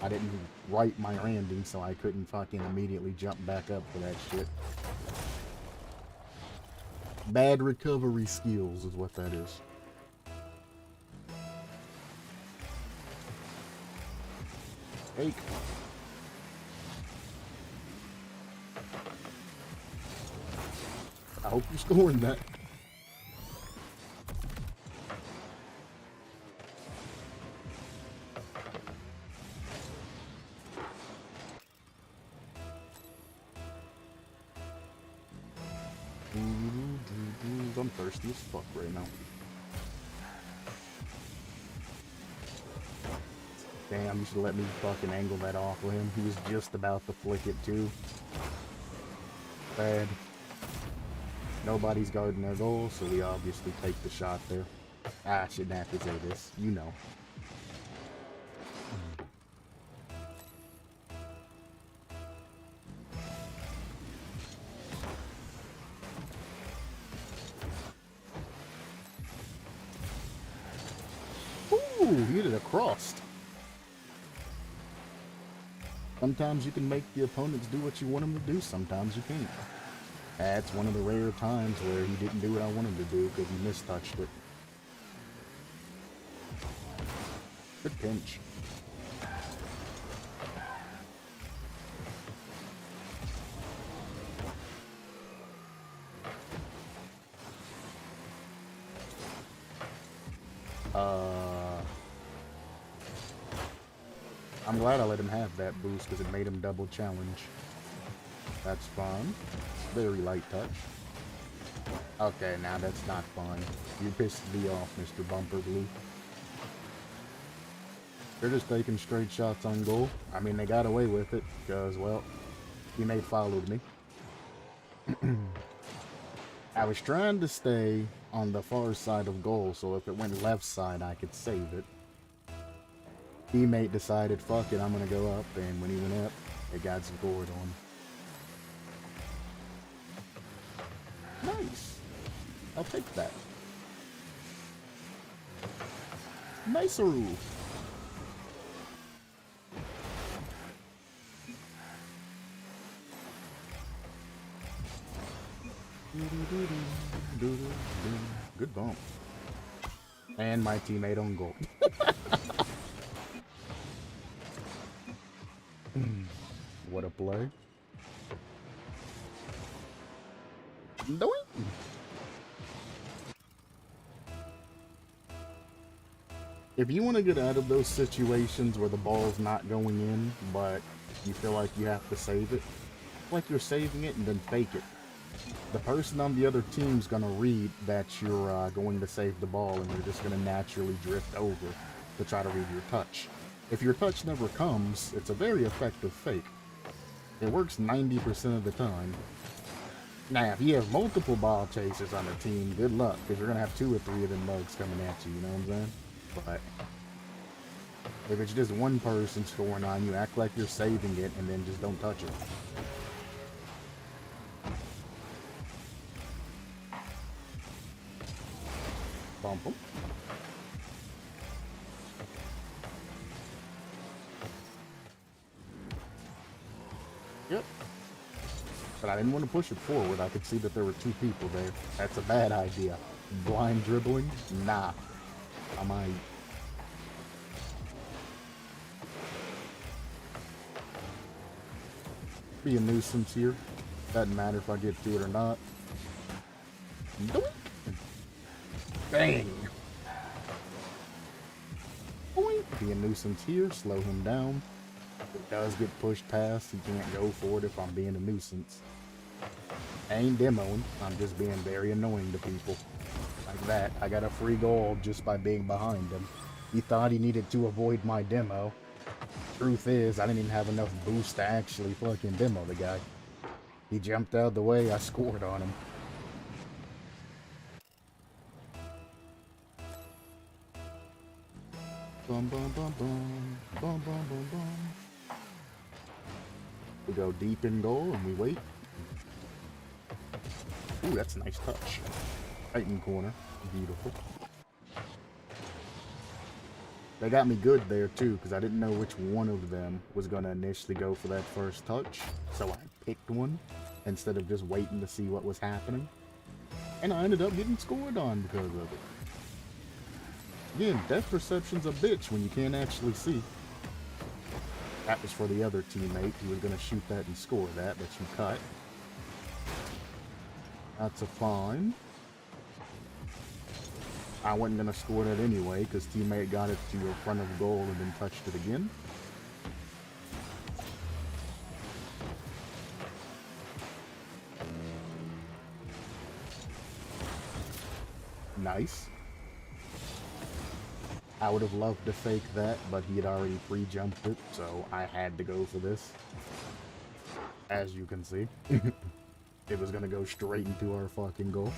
I didn't write my landing, so I couldn't fucking immediately jump back up for that shit. Bad recovery skills is what that is. Fake. I hope you're scoring that. I'm thirsty as fuck right now. Damn, you should let me fucking angle that off of him. He was just about to flick it too. Bad. Nobody's guarding their goal, so we obviously take the shot there. I shouldn't have to say this. You know. Ooh, he hit it across. Sometimes you can make the opponents do what you want them to do, sometimes you can't. That's one of the rare times where he didn't do what I wanted to do because he mistouched it. Good pinch. I'm glad I let him have that boost because it made him double challenge. That's fun. Very light touch. Okay, now that's not fun. You pissed me off, Mr. Bumper Blue. They're just taking straight shots on goal. I mean, they got away with it because, well, teammate followed me. I was trying to stay on the far side of goal, so if it went left side, I could save it. Teammate decided, fuck it, I'm gonna go up, and when he went up, it got scored on. Nice. I'll take that. Nice-a-roo. Good bump. And my teammate on goal. What a play. Doink. If you want to get out of those situations where the ball's not going in, but you feel like you have to save it, like you're saving it and then fake it. The person on the other team's gonna read that you're going to save the ball and you're just gonna naturally drift over to try to read your touch. If your touch never comes, it's a very effective fake. It works 90% of the time. Now, if you have multiple ball chasers on a team, good luck, because you're gonna have 2 or 3 of them bugs coming at you, you know what I'm saying? But if it's just one person scoring on you, act like you're saving it and then just don't touch it. Bump them. Yep. But I didn't want to push it forward. I could see that there were 2 people there. That's a bad idea. Blind dribbling? Nah. I might. Be a nuisance here. Doesn't matter if I get to it or not. Doink. Bang! Boink. Be a nuisance here, slow him down. If it does get pushed past, he can't go for it if I'm being a nuisance. I ain't demoing, I'm just being very annoying to people. Like that, I got a free goal just by being behind him. He thought he needed to avoid my demo. Truth is, I didn't even have enough boost to actually fucking demo the guy. He jumped out of the way, I scored on him. Bum bum bum bum bum bum bum bum. We go deep in goal and we wait. Ooh, that's a nice touch. Right in the corner. Beautiful. They got me good there too, because I didn't know which one of them was going to initially go for that first touch. So I picked one instead of just waiting to see what was happening. And I ended up getting scored on because of it. Again, depth perception's a bitch when you can't actually see. That was for the other teammate who was going to shoot that and score that you cut. That's a fine. I wasn't going to score that anyway, because teammate got it to the front of goal and then touched it again. Nice. I would have loved to fake that, but he had already pre-jumped it, so I had to go for this. As you can see. It was going to go straight into our fucking goal.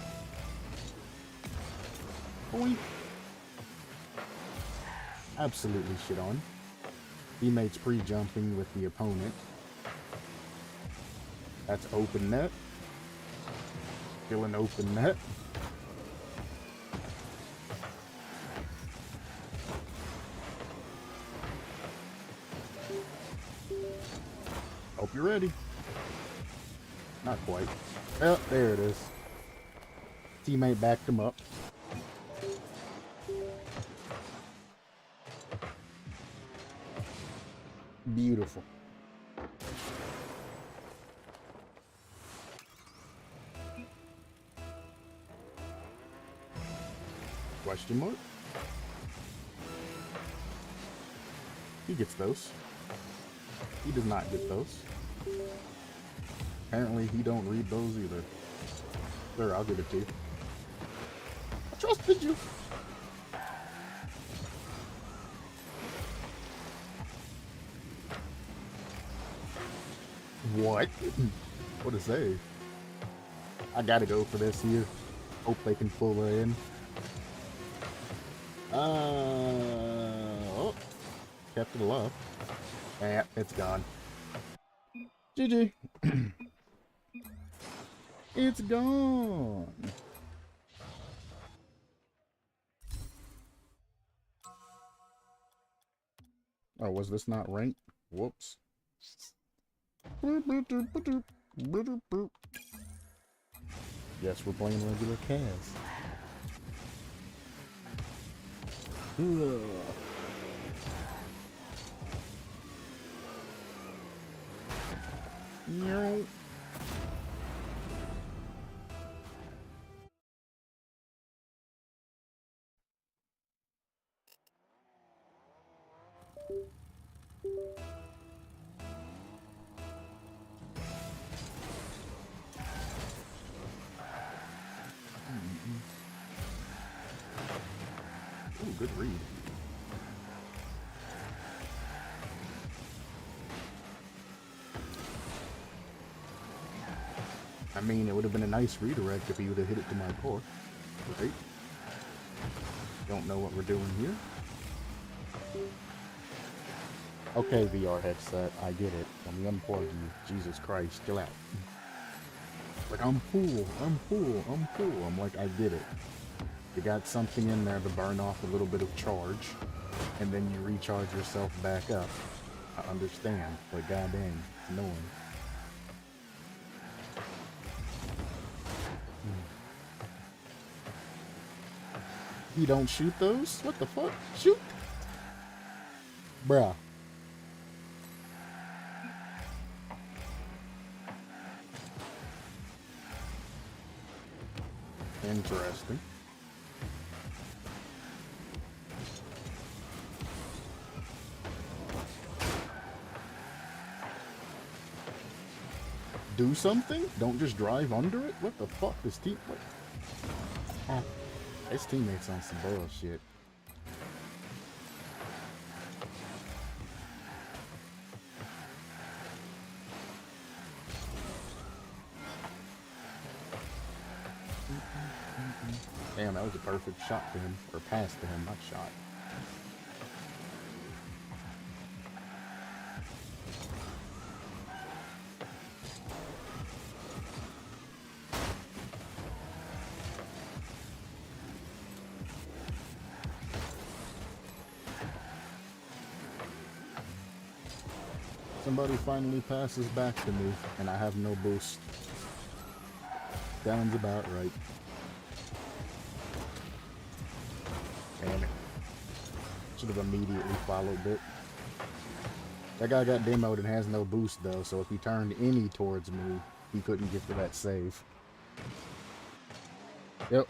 Boink. Absolutely shit on. Teammates pre-jumping with the opponent. That's open net. Still an open net. Hope you're ready. Not quite. Oh, there it is. Teammate backed him up. Beautiful. Question mark? He gets those. He does not get those. Apparently he don't read those either. Sure, I'll give it to you. I trusted you. What? What a save. I gotta go for this here. Hope they can pull her in. Oh. Kept it alive. Yeah, it's gone. GG. It's gone. Oh, was this not ranked? Whoops. Yes, we're playing regular Kaz. No. Ooh, good read. I mean, it would have been a nice redirect if he would have hit it to my core. Right? Don't know what we're doing here. Okay, VR headset, I get it. Let me unplug you. Jesus Christ, chill out. Like, I'm cool. I'm like, I get it. You got something in there to burn off a little bit of charge, and then you recharge yourself back up. I understand, but goddamn, it's annoying. You don't shoot those? What the fuck? Shoot! Bruh. Interesting. Do something? Don't just drive under it? What the fuck? This team... What? His teammates on some bullshit. Damn, that was a perfect shot to him. Or pass to him, not shot. Somebody finally passes back to me, and I have no boost. Sounds about right. Damn it. Should have immediately followed it. That guy got demoed and has no boost though, so if he turned any towards me, he couldn't get to that save. Yep.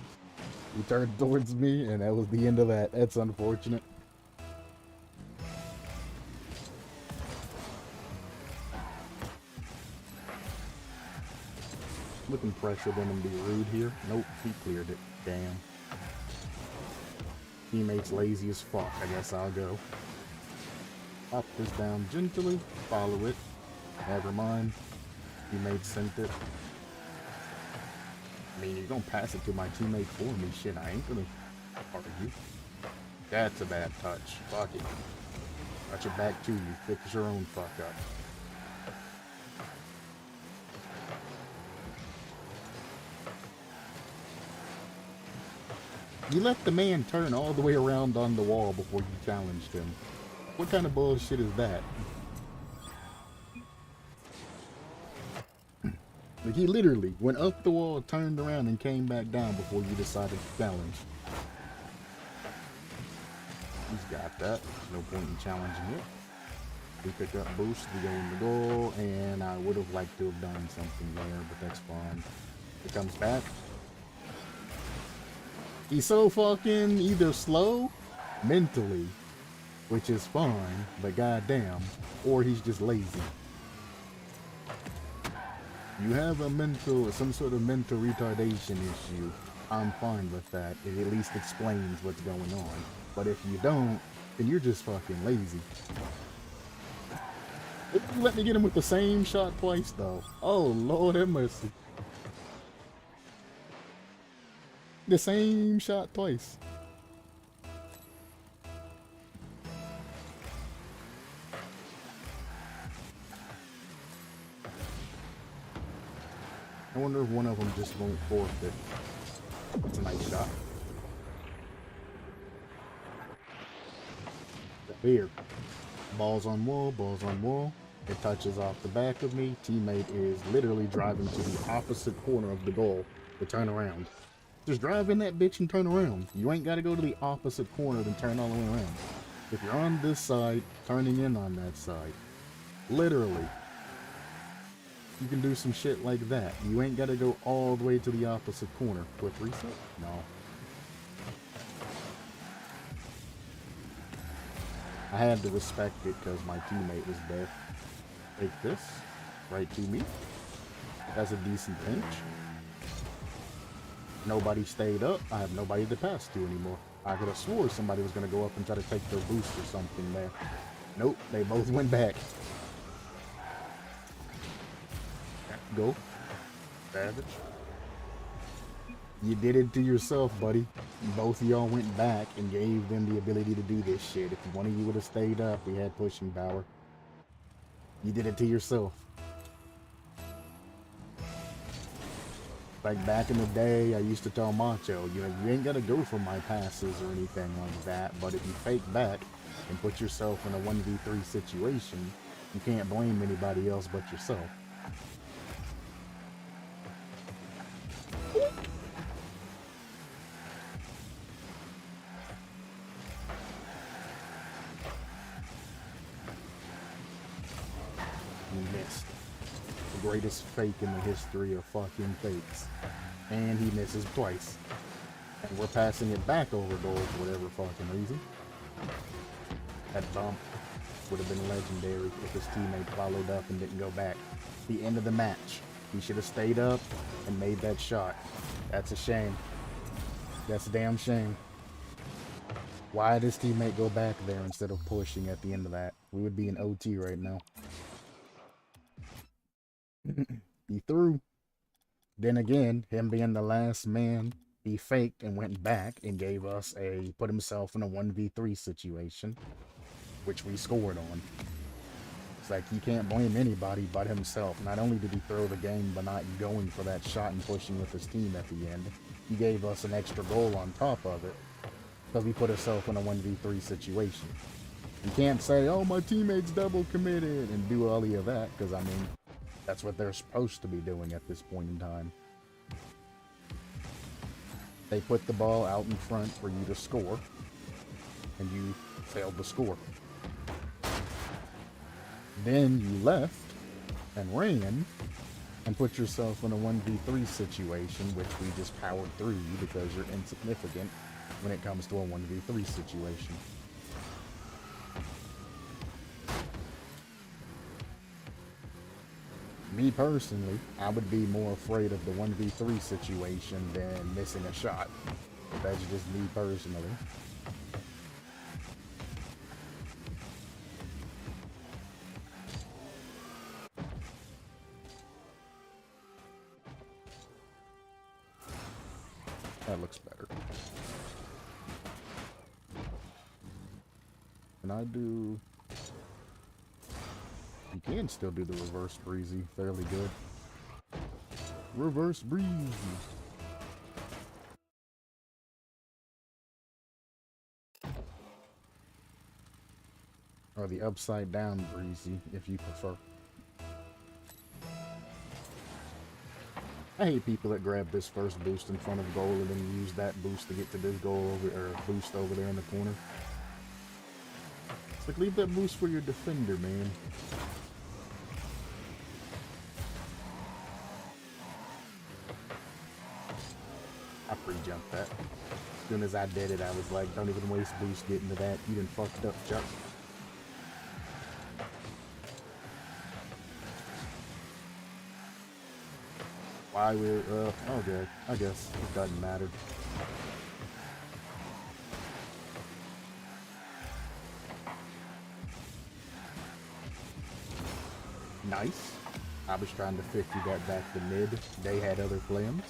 He turned towards me, and that was the end of that. That's unfortunate. Looking pressured on him to be rude here. Nope, he cleared it. Damn. Teammate's lazy as fuck. I guess I'll go. Pop this down gently. Follow it. Never mind. Teammate sent it. I mean, you're gonna pass it to my teammate for me. Shit, I ain't gonna argue. That's a bad touch. Fuck it. Touch it back to you. Fix your own fuck up. You let the man turn all the way around on the wall before you challenged him. What kind of bullshit is that? Like, he literally went up the wall, turned around, and came back down before you decided to challenge. He's got that. No point in challenging it. We pick up boost, we go in the goal, and I would have liked to have done something there, but that's fine. It comes back. He's so fucking either slow mentally, which is fine, but goddamn, or he's just lazy. You have a some sort of mental retardation issue, I'm fine with that. It at least explains what's going on. But if you don't, then you're just fucking lazy. Let me get him with the same shot twice, though. Oh, Lord have mercy. The same shot twice. I wonder if one of them just won't forfeit. It's a nice shot. Here. Balls on wall, balls on wall. It touches off the back of me. Teammate is literally driving to the opposite corner of the goal to turn around. Just drive in that bitch and turn around. You ain't got to go to the opposite corner and turn all the way around. If you're on this side, turning in on that side. Literally. You can do some shit like that. You ain't got to go all the way to the opposite corner. Quick reset? No. I had to respect it because my teammate was there. Take this. Right to me. That's a decent pinch. Nobody stayed up. I have nobody to pass to anymore. I could have swore somebody was going to go up and try to take their boost or something there. Nope, they both went back. Go. Savage. You did it to yourself, buddy. Both of y'all went back and gave them the ability to do this shit. If one of you would have stayed up, we had pushing power. You did it to yourself. Like back in the day, I used to tell Macho, you know, you ain't gotta go for my passes or anything like that, but if you fake back and put yourself in a 1v3 situation, you can't blame anybody else but yourself. He missed. The greatest fake in the history of fucking fakes. And he misses twice. And we're passing it back over goal for whatever fucking reason. That bump would have been legendary if his teammate followed up and didn't go back. The end of the match. He should have stayed up and made that shot. That's a shame. That's a damn shame. Why did his teammate go back there instead of pushing at the end of that? We would be in OT right now. He threw. Then again, him being the last man, he faked and went back and gave us put himself in a 1v3 situation, which we scored on. It's like he can't blame anybody but himself. Not only did he throw the game by not going for that shot and pushing with his team at the end, he gave us an extra goal on top of it because we put ourselves in a 1v3 situation. You can't say, oh, my teammate's double committed and do all of that, because, I mean, that's what they're supposed to be doing at this point in time. They put the ball out in front for you to score, and you failed to score. Then you left and ran and put yourself in a 1v3 situation, which we just powered through you because you're insignificant when it comes to a 1v3 situation. Me personally, I would be more afraid of the 1v3 situation than missing a shot. That's just me personally. That looks better. Can I do... You can still do the reverse breezy fairly good. Reverse breezy. Or the upside down breezy, if you prefer. I hate people that grab this first boost in front of goal and then use that boost to get to this goal over, or boost over there in the corner. It's like, leave that boost for your defender, man. I pre-jumped that. As soon as I did it, I was like, don't even waste boost getting to that. You done fucked up, Chuck. Why we're, okay, I guess it doesn't matter. Nice. I was trying to 50 that back to mid. They had other plans.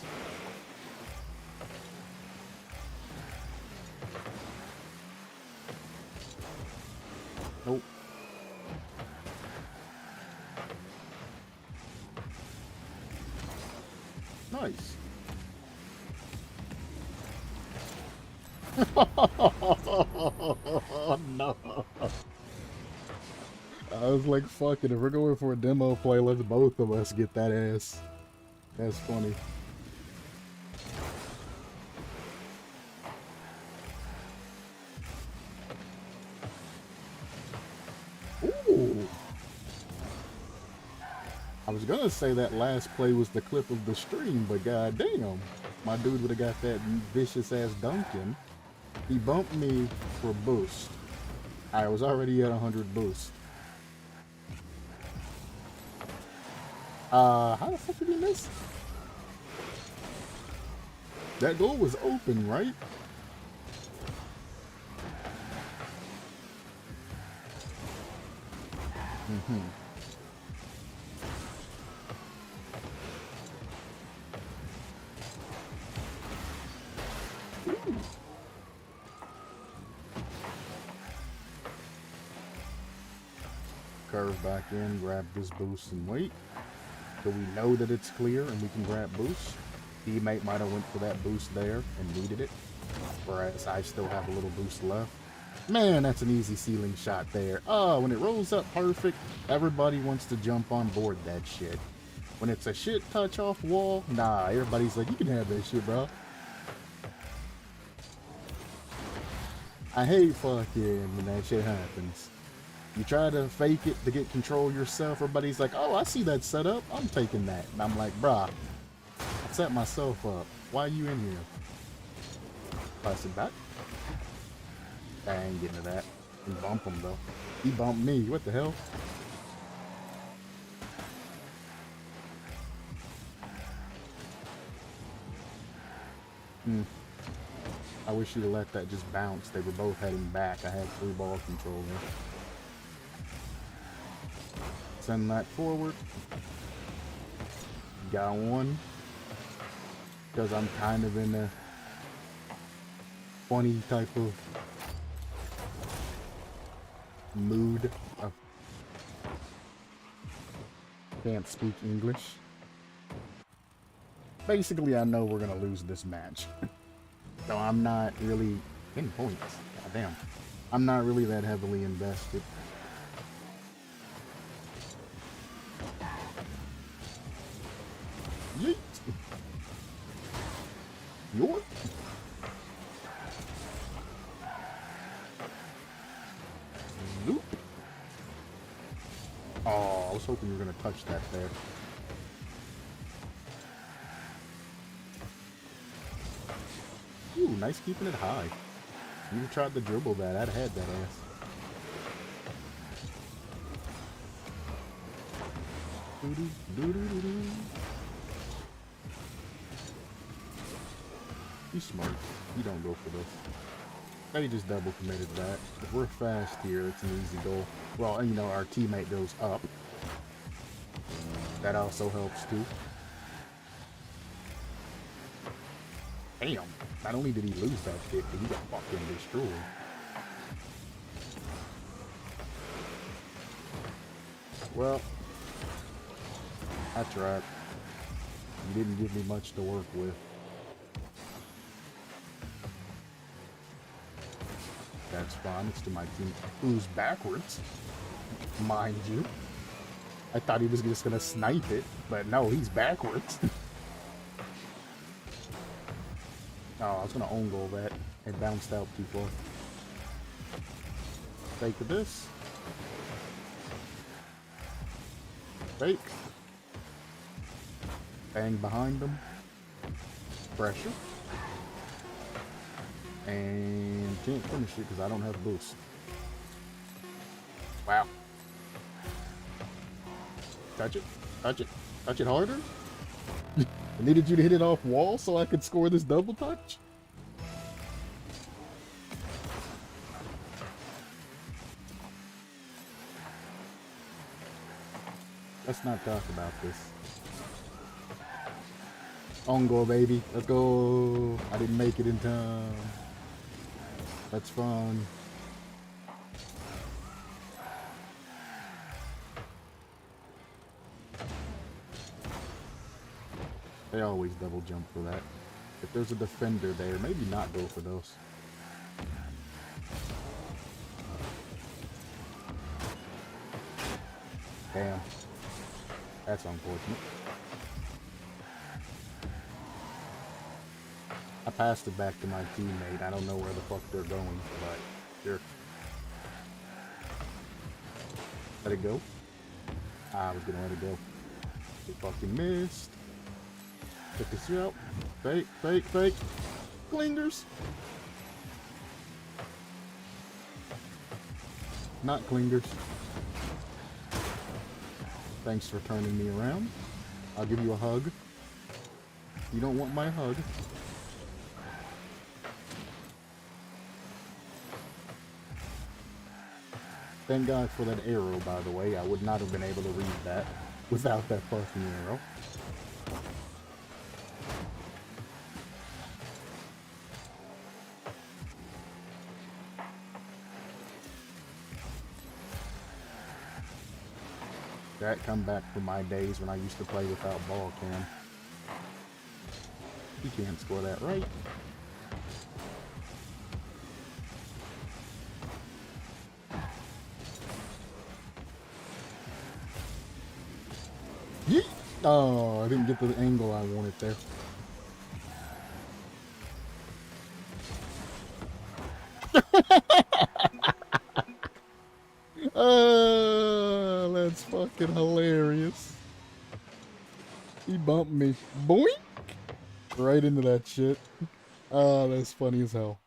Nope. Nice. Oh, no. I was like, fuck it. If we're going for a demo play, let's both of us get that ass. That's funny. Ooh. I was gonna say that last play was the clip of the stream, but goddamn, my dude would have got that vicious ass dunking. He bumped me for boost. I was already at 100 boost. How the fuck did he miss? That goal was open, right? Mm-hmm. Curve back in, grab this boost and wait. So we know that it's clear and we can grab boost. Teammate might have went for that boost there and needed it. Whereas I still have a little boost left. Man, that's an easy ceiling shot there. Oh, when it rolls up perfect, everybody wants to jump on board that shit. When it's a shit touch off wall, nah, everybody's like, you can have that shit, bro. I hate fucking when that shit happens. You try to fake it to get control yourself. Everybody's like, oh, I see that setup. I'm taking that. And I'm like, brah, I set myself up. Why are you in here? Pass it back. I ain't getting to that. You bump him, though. He bumped me. What the hell? I wish you'd have let that just bounce. They were both heading back. I had free ball control there. Send that forward. Got one. Because I'm kind of in a funny type of mood. Can't speak English. Basically, I know we're going to lose this match. So I'm not really in points. Goddamn. I'm not really that heavily invested. Yeet. Yoink. Loop. Oh, I was hoping you were going to touch that there. Ooh, nice keeping it high. You tried to dribble that, I'd had that ass. You smart. You don't go for this. Now you just double committed that. If we're fast here, it's an easy goal. Well, you know, our teammate goes up. That also helps too. Damn. Not only did he lose that 50, he got fucking destroyed. Well, I tried. You didn't give me much to work with. That's fine. It's to my team. Who's backwards, mind you. I thought he was just gonna snipe it, but no, he's backwards. Oh, I was gonna own goal that. It bounced out too far. Fake of this. Fake. Bang behind them. Pressure. And can't finish it because I don't have boost. Wow. Touch it. Touch it. Touch it harder. I needed you to hit it off wall so I could score this double touch. Let's not talk about this. On goal, baby. Let's go. I didn't make it in time. That's fun. They always double jump for that. If there's a defender there, maybe not go for those. Damn. That's unfortunate. I passed it back to my teammate. I don't know where the fuck they're going, but sure. Let it go. I was gonna let it go. They fucking missed. Check this out. Fake, fake, fake. Clingers. Not clingers. Thanks for turning me around. I'll give you a hug. You don't want my hug. Thank God for that arrow, by the way. I would not have been able to read that without that fucking arrow. That come back from my days when I used to play without ball cam. He can't score that right. Yeet! Oh, I didn't get the angle I wanted there. That's fucking hilarious. He bumped me. Boink! Right into that shit. Oh, that's funny as hell.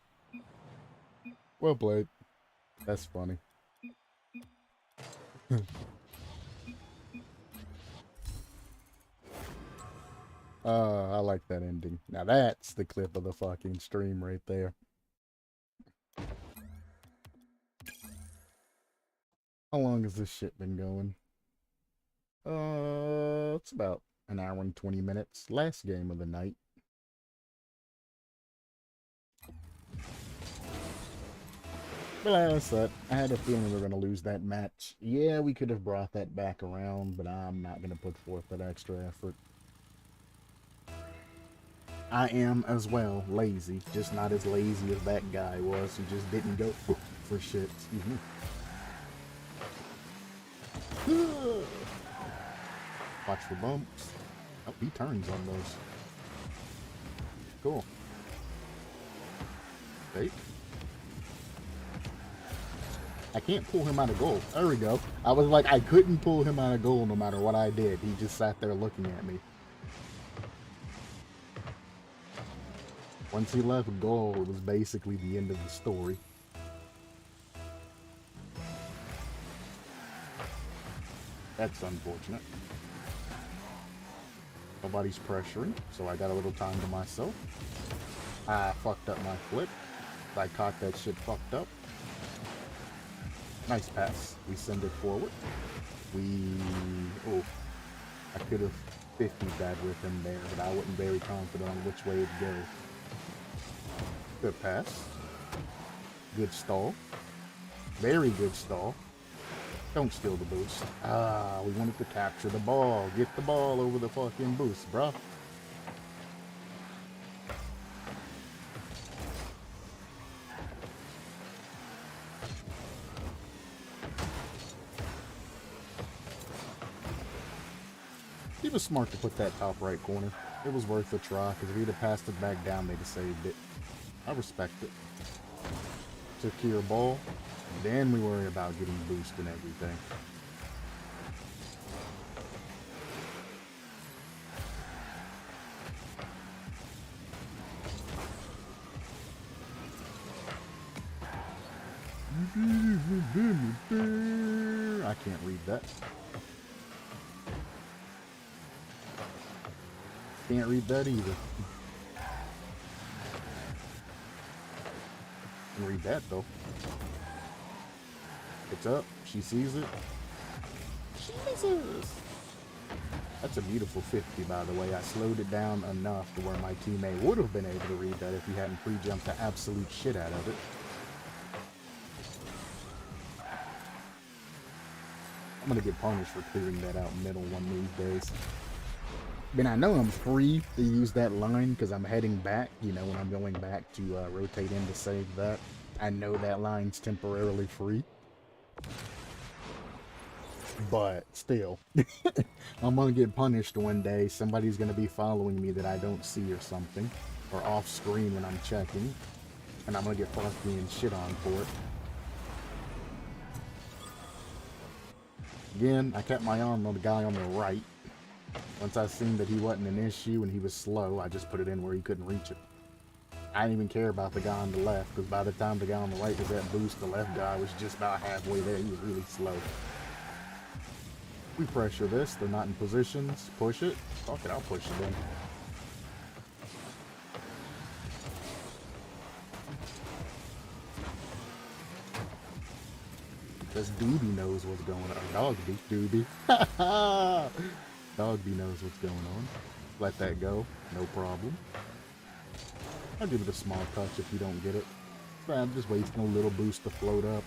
Well played. That's funny. I like that ending. Now that's the clip of the fucking stream right there. How long has this shit been going? It's about an hour and 20 minutes. Last game of the night. But like I said, I had a feeling we were going to lose that match. Yeah, we could have brought that back around, but I'm not going to put forth that extra effort. I am, as well, lazy. Just not as lazy as that guy was who just didn't go for shit. Excuse me. Watch for bumps. Oh, he turns on those. Cool. Fake. I can't pull him out of goal. There we go. I was like, I couldn't pull him out of goal no matter what I did. He just sat there looking at me. Once he left goal, it was basically the end of the story. That's unfortunate. Nobody's pressuring, so I got a little time to myself. I fucked up my flip. I caught that shit fucked up. Nice pass. We send it forward. Oh, I could have 50'd that with him there, but I wasn't very confident on which way to go. Good pass. Good stall. Very good stall. Don't steal the boost. Ah, we wanted to capture the ball. Get the ball over the fucking boost, bruh. He was smart to put that top right corner. It was worth a try, because if he'd have passed it back down, they'd have saved it. I respect it. Secure ball. Then we worry about getting boost and everything. I can't read that. Can't read that either. Can read that though. It's up. She sees it. Jesus! That's a beautiful 50, by the way. I slowed it down enough to where my teammate would have been able to read that if he hadn't pre-jumped the absolute shit out of it. I'm gonna get punished for clearing that out middle one of these days. I mean, I know I'm free to use that line because I'm heading back, you know, when I'm going back to rotate in to save that. I know that line's temporarily free. But still, I'm gonna get punished one day. Somebody's gonna be following me that I don't see or something, or off screen when I'm checking, and I'm gonna get fucking shit on for it. Again, I kept my arm on the guy on the right. Once I seen that he wasn't an issue and he was slow, I just put it in where he couldn't reach it. I didn't even care about the guy on the left, because by the time the guy on the right was at boost, the left guy was just about halfway there. He was really slow. We pressure this. They're not in positions. Push it. Fuck it, I'll push it in. Because Doobie knows what's going on. Doobie. Dogby knows what's going on. Let that go. No problem. I'll give it a small touch if you don't get it. I'm just wasting a little boost to float up.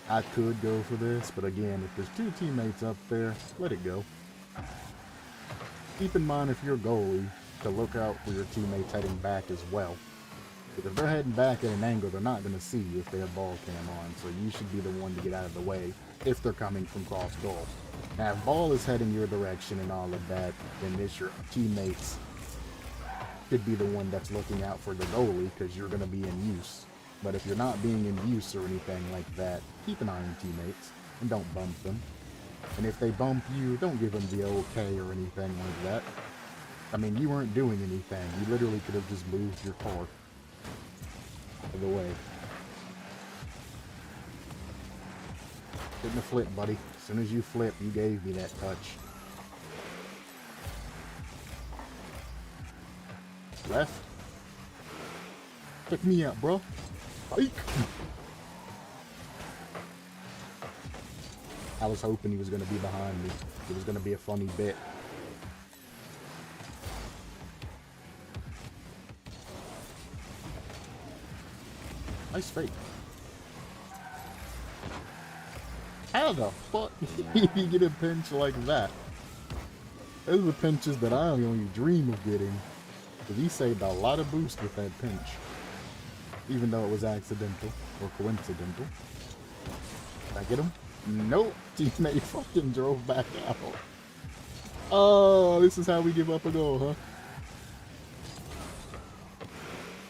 I could go for this, but again, if there's two teammates up there, let it go. Keep in mind, if you're a goalie, to look out for your teammates heading back as well. Because if they're heading back at an angle, they're not going to see you if they have ball cam on, so you should be the one to get out of the way if they're coming from cross goal. Now, if ball is heading your direction and all of that, then it's your teammates should be the one that's looking out for the goalie because you're going to be in use. But if you're not being in use or anything like that, keep an eye on teammates and don't bump them. And if they bump you, don't give them the okay or anything like that. I mean, you weren't doing anything. You literally could have just moved your car out of the way. Didn't flip, buddy. As soon as you flip, you gave me that touch. Left. Pick me up, bro. Hike. I was hoping he was going to be behind me. It was going to be a funny bit. Nice fake. How the fuck did you get a pinch like that? Those are the pinches that I only dream of getting. Because he saved a lot of boost with that pinch. even though it was accidental or coincidental. Did I get him? Nope. Teammate fucking drove back out. Oh, this is how we give up a goal, huh?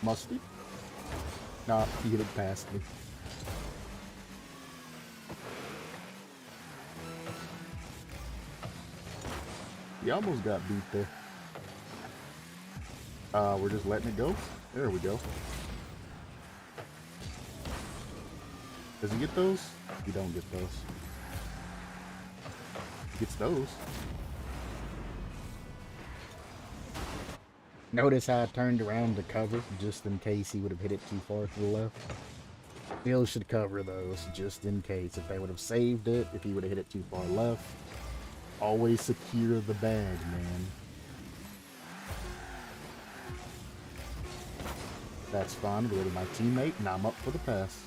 Must be. Nah, he hit it past me. He almost got beat there. We're just letting it go. There we go. Does he get those? He don't get those. He gets those. Notice how I turned around to cover just in case he would have hit it too far to the left. Still should cover those just in case. If they would have saved it, if he would have hit it too far left. Always secure the bag, man. That's fine. Go to my teammate, and I'm up for the pass.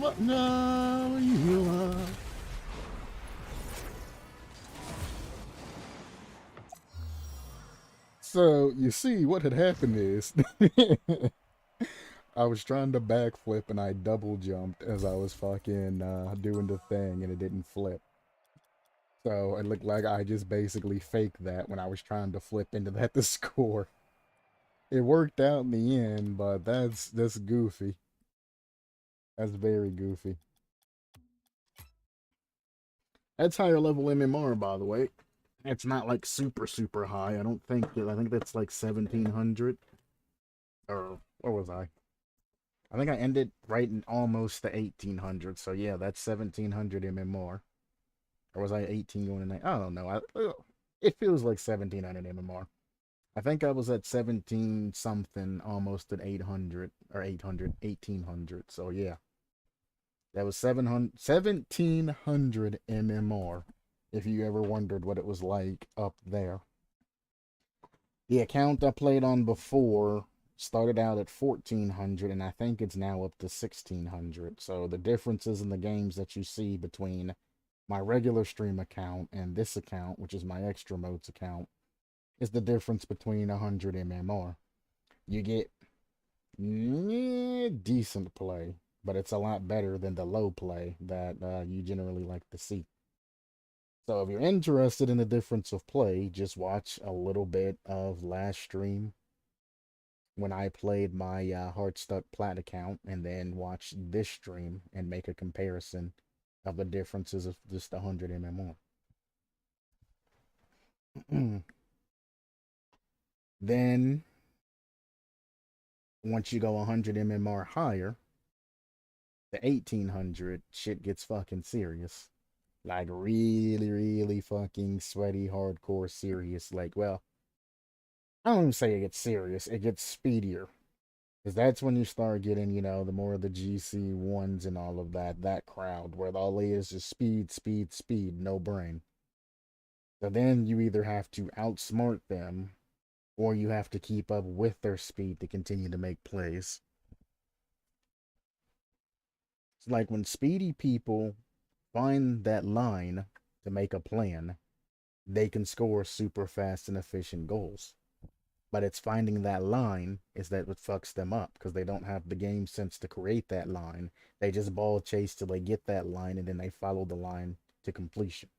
What now you are. So, you see, what had happened is I was trying to backflip and I double jumped as I was fucking doing the thing and it didn't flip. So it looked like I just basically faked that when I was trying to flip into that to score. It worked out in the end, but that's goofy. That's very goofy. That's higher level MMR, by the way. It's not like super, super high. I don't think I think that's like 1700. Or where was I? I think I ended right in almost the 1800. So yeah, that's 1700 MMR. Or was I 18 going to 9? I don't know. It feels like 1700 MMR. I think I was at 17 something, almost at 800 or 800, 1800. So yeah, that was 700, 1700 MMR. If you ever wondered what it was like up there. The account I played on before started out at 1400 and I think it's now up to 1600. So the differences in the games that you see between my regular stream account and this account, which is my extra modes account, is the difference between 100 MMR. You get decent play, but it's a lot better than the low play that you generally like to see. So if you're interested in the difference of play, just watch a little bit of last stream when I played my Heartstuck Plat account, and then watch this stream and make a comparison of the differences of just 100 MMR. Then, once you go 100 MMR higher, the 1800 shit gets fucking serious. Like, really, really fucking sweaty, hardcore serious. Like, well, I don't even say it gets serious, it gets speedier. Because that's when you start getting, you know, the more of the GC1s and all of that crowd, where all it is speed, speed, speed, no brain. So then you either have to outsmart them, or you have to keep up with their speed to continue to make plays. It's like when speedy people find that line to make a plan, they can score super fast and efficient goals. But it's finding that line is that what fucks them up, because they don't have the game sense to create that line. They just ball chase till they get that line, and then they follow the line to completion.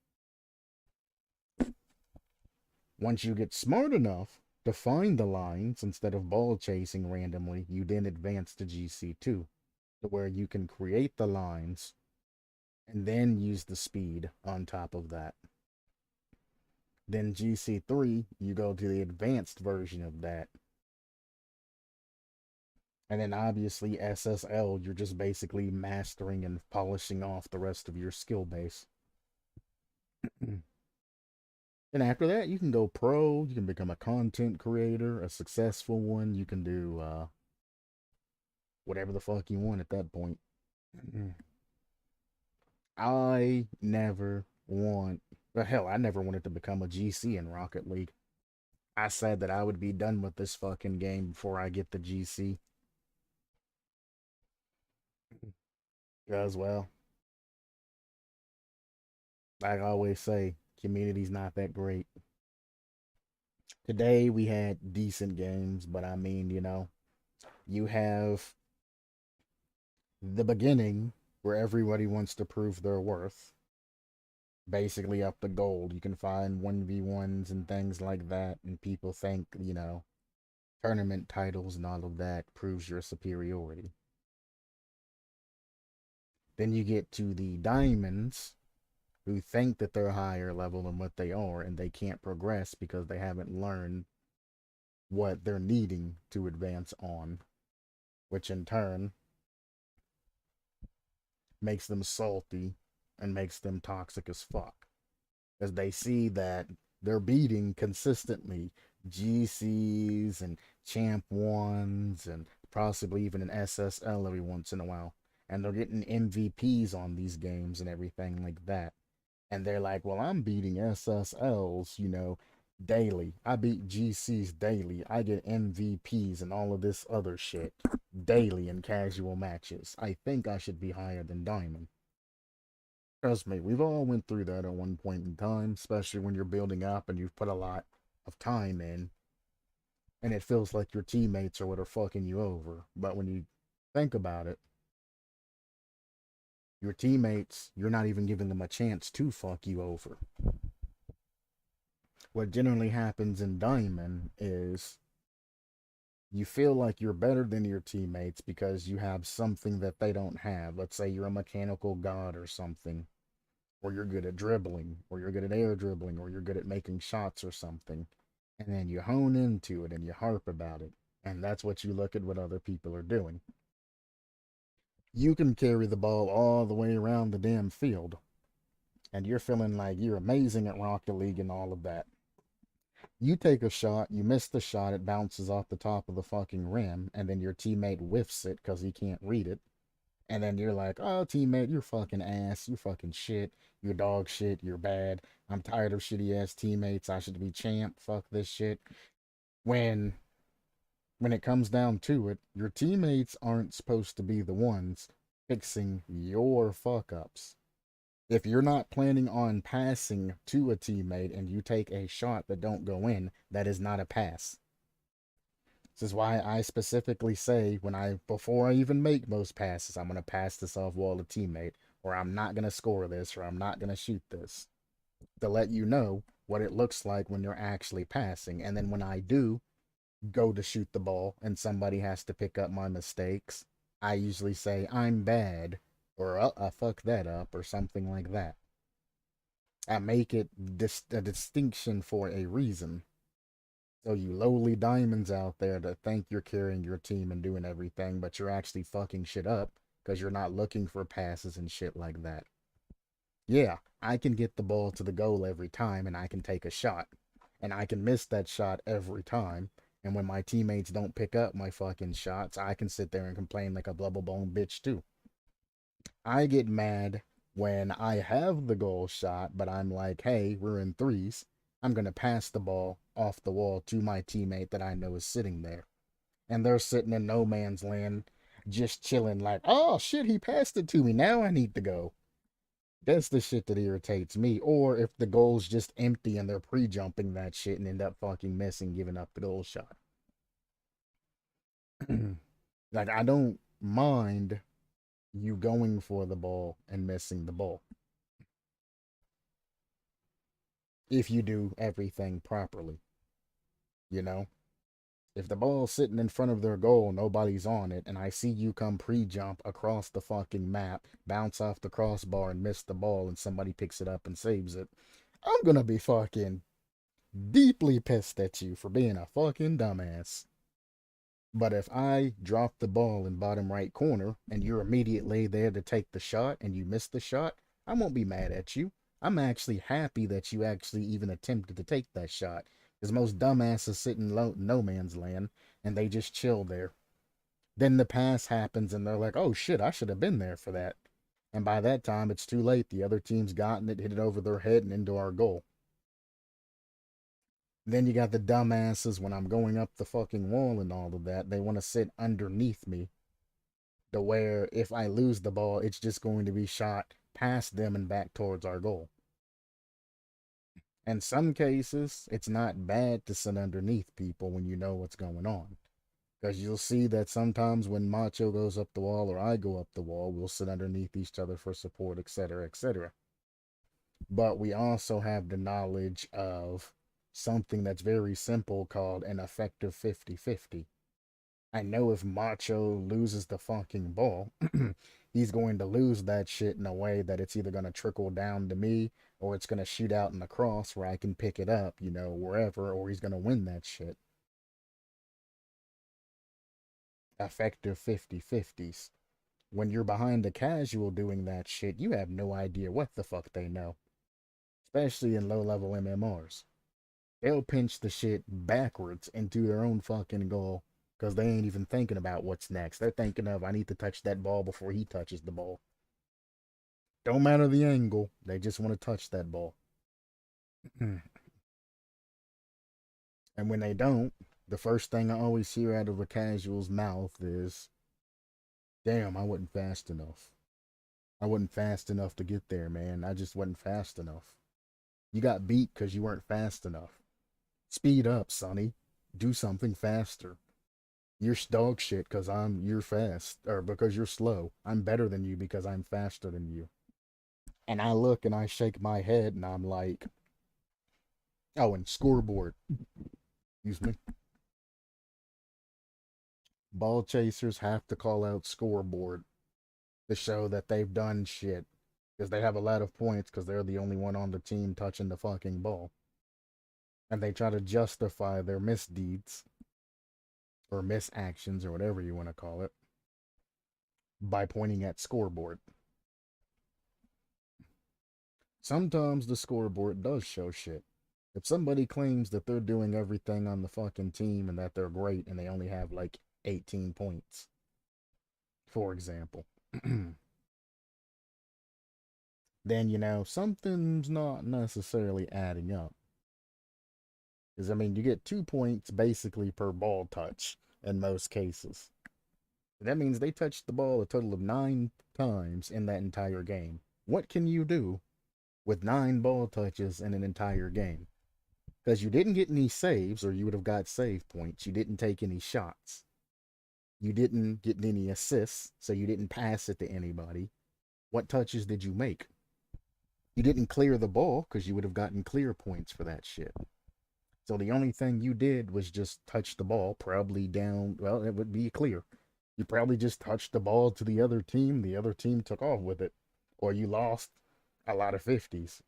Once you get smart enough to find the lines instead of ball chasing randomly, you then advance to GC2, to where you can create the lines and then use the speed on top of that. Then GC3, you go to the advanced version of that. And then obviously SSL, you're just basically mastering and polishing off the rest of your skill base. And after that, you can go pro, you can become a content creator, a successful one, you can do whatever the fuck you want at that point. I never want, well, hell, I never wanted to become a GC in Rocket League. I said that I would be done with this fucking game before I get the GC. As well, like I always say, community's not that great. Today we had decent games, but I mean, you have the beginning where everybody wants to prove their worth, basically up to gold. You can find 1v1s and things like that, and people think, tournament titles and all of that proves your superiority. Then you get to the diamonds, who think that they're higher level than what they are, and they can't progress because they haven't learned what they're needing to advance on, which in turn makes them salty and makes them toxic as fuck. As they see that they're beating consistently GCs and Champ 1s and possibly even an SSL every once in a while. And they're getting MVPs on these games and everything like that. And they're like, well, I'm beating SSLs, daily. I beat GCs daily. I get MVPs and all of this other shit daily in casual matches. I think I should be higher than Diamond. Trust me, we've all went through that at one point in time, especially when you're building up and you've put a lot of time in, and it feels like your teammates are what are fucking you over. But when you think about it, your teammates, you're not even giving them a chance to fuck you over. What generally happens in Diamond is you feel like you're better than your teammates because you have something that they don't have. Let's say you're a mechanical god or something, or you're good at dribbling, or you're good at air dribbling, or you're good at making shots or something. And then you hone into it and you harp about it. And that's what you look at what other people are doing. You can carry the ball all the way around the damn field, and you're feeling like you're amazing at Rocket League and all of that. You take a shot, you miss the shot, it bounces off the top of the fucking rim, and then your teammate whiffs it because he can't read it. And then you're like, oh, teammate, you're fucking ass, you're fucking shit, you're dog shit, you're bad. I'm tired of shitty ass teammates. I should be champ. Fuck this shit. When when it comes down to it, your teammates aren't supposed to be the ones fixing your fuck ups. If you're not planning on passing to a teammate and you take a shot that don't go in, that is not a pass. This is why I specifically say before I even make most passes, I'm gonna pass this off wall to teammate, or I'm not gonna score this, or I'm not gonna shoot this. To let you know what it looks like when you're actually passing. And then when I do go to shoot the ball and somebody has to pick up my mistakes, I usually say I'm bad, or I fuck that up, or something like that. I make it a distinction for a reason. So you lowly diamonds out there that think you're carrying your team and doing everything, but you're actually fucking shit up because you're not looking for passes and shit like that. Yeah, I can get the ball to the goal every time and I can take a shot. And I can miss that shot every time. And when my teammates don't pick up my fucking shots, I can sit there and complain like a bubble bone bitch too. I get mad when I have the goal shot, but I'm like, hey, we're in threes. I'm going to pass the ball off the wall to my teammate that I know is sitting there. And they're sitting in no man's land, just chilling, like, oh shit, he passed it to me. Now I need to go. That's the shit that irritates me. Or if the goal's just empty and they're pre jumping that shit and end up fucking missing, giving up the goal shot. Like, I don't mind you going for the ball and missing the ball if you do everything properly, you know? If the ball's sitting in front of their goal, nobody's on it, and I see you come pre-jump across the fucking map, bounce off the crossbar and miss the ball, and somebody picks it up and saves it, I'm gonna be fucking deeply pissed at you for being a fucking dumbass. But if I drop the ball in bottom right corner and you're immediately there to take the shot and you miss the shot, I won't be mad at you. I'm actually happy that you actually even attempted to take that shot. Because most dumbasses sit in no man's land and they just chill there. Then the pass happens and they're like, oh shit, I should have been there for that. And by that time, it's too late. The other team's gotten it, hit it over their head, and into our goal. Then you got the dumbasses when I'm going up the fucking wall and all of that. They want to sit underneath me to where if I lose the ball, it's just going to be shot past them and back towards our goal. In some cases, it's not bad to sit underneath people when you know what's going on. Because you'll see that sometimes when Macho goes up the wall or I go up the wall, we'll sit underneath each other for support, etc., etc. But we also have the knowledge of something that's very simple called an effective 50-50. I know if Macho loses the fucking ball, he's going to lose that shit in a way that it's either going to trickle down to me or it's going to shoot out in the cross where I can pick it up, wherever, or he's going to win that shit. Effective 50-50s. When you're behind a casual doing that shit, you have no idea what the fuck they know. Especially in low level MMRs. They'll pinch the shit backwards into their own fucking goal because they ain't even thinking about what's next. They're thinking of, I need to touch that ball before he touches the ball. Don't matter the angle, they just want to touch that ball. And when they don't, the first thing I always hear out of a casual's mouth is, damn, I wasn't fast enough. I wasn't fast enough to get there, man. I just wasn't fast enough. You got beat because you weren't fast enough. Speed up, Sonny. Do something faster. You're dog shit because you're fast, or because you're slow. I'm better than you because I'm faster than you. And I look and I shake my head and I'm like, oh, and scoreboard. Excuse me. Ball chasers have to call out scoreboard to show that they've done shit. Because they have a lot of points because they're the only one on the team touching the fucking ball. And they try to justify their misdeeds or misactions or whatever you want to call it by pointing at scoreboard. Sometimes the scoreboard does show shit. If somebody claims that they're doing everything on the fucking team and that they're great and they only have like 18 points, for example, then, something's not necessarily adding up. Because, you get 2 points basically per ball touch in most cases. That means they touched the ball a total of 9 times in that entire game. What can you do with 9 ball touches in an entire game? Because you didn't get any saves, or you would have got save points. You didn't take any shots. You didn't get any assists, so you didn't pass it to anybody. What touches did you make? You didn't clear the ball, because you would have gotten clear points for that shit. So the only thing you did was just touch the ball, probably down, well, it would be clear. You probably just touched the ball to the other team took off with it. Or you lost a lot of 50s.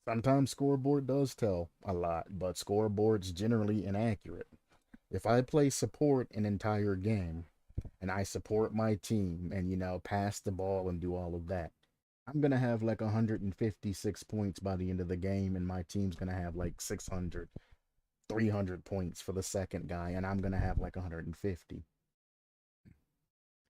Sometimes scoreboard does tell a lot, but scoreboard's generally inaccurate. If I play support an entire game, and I support my team and, pass the ball and do all of that, I'm going to have like 156 points by the end of the game, and my team's going to have like 600, 300 points for the second guy, and I'm going to have like 150.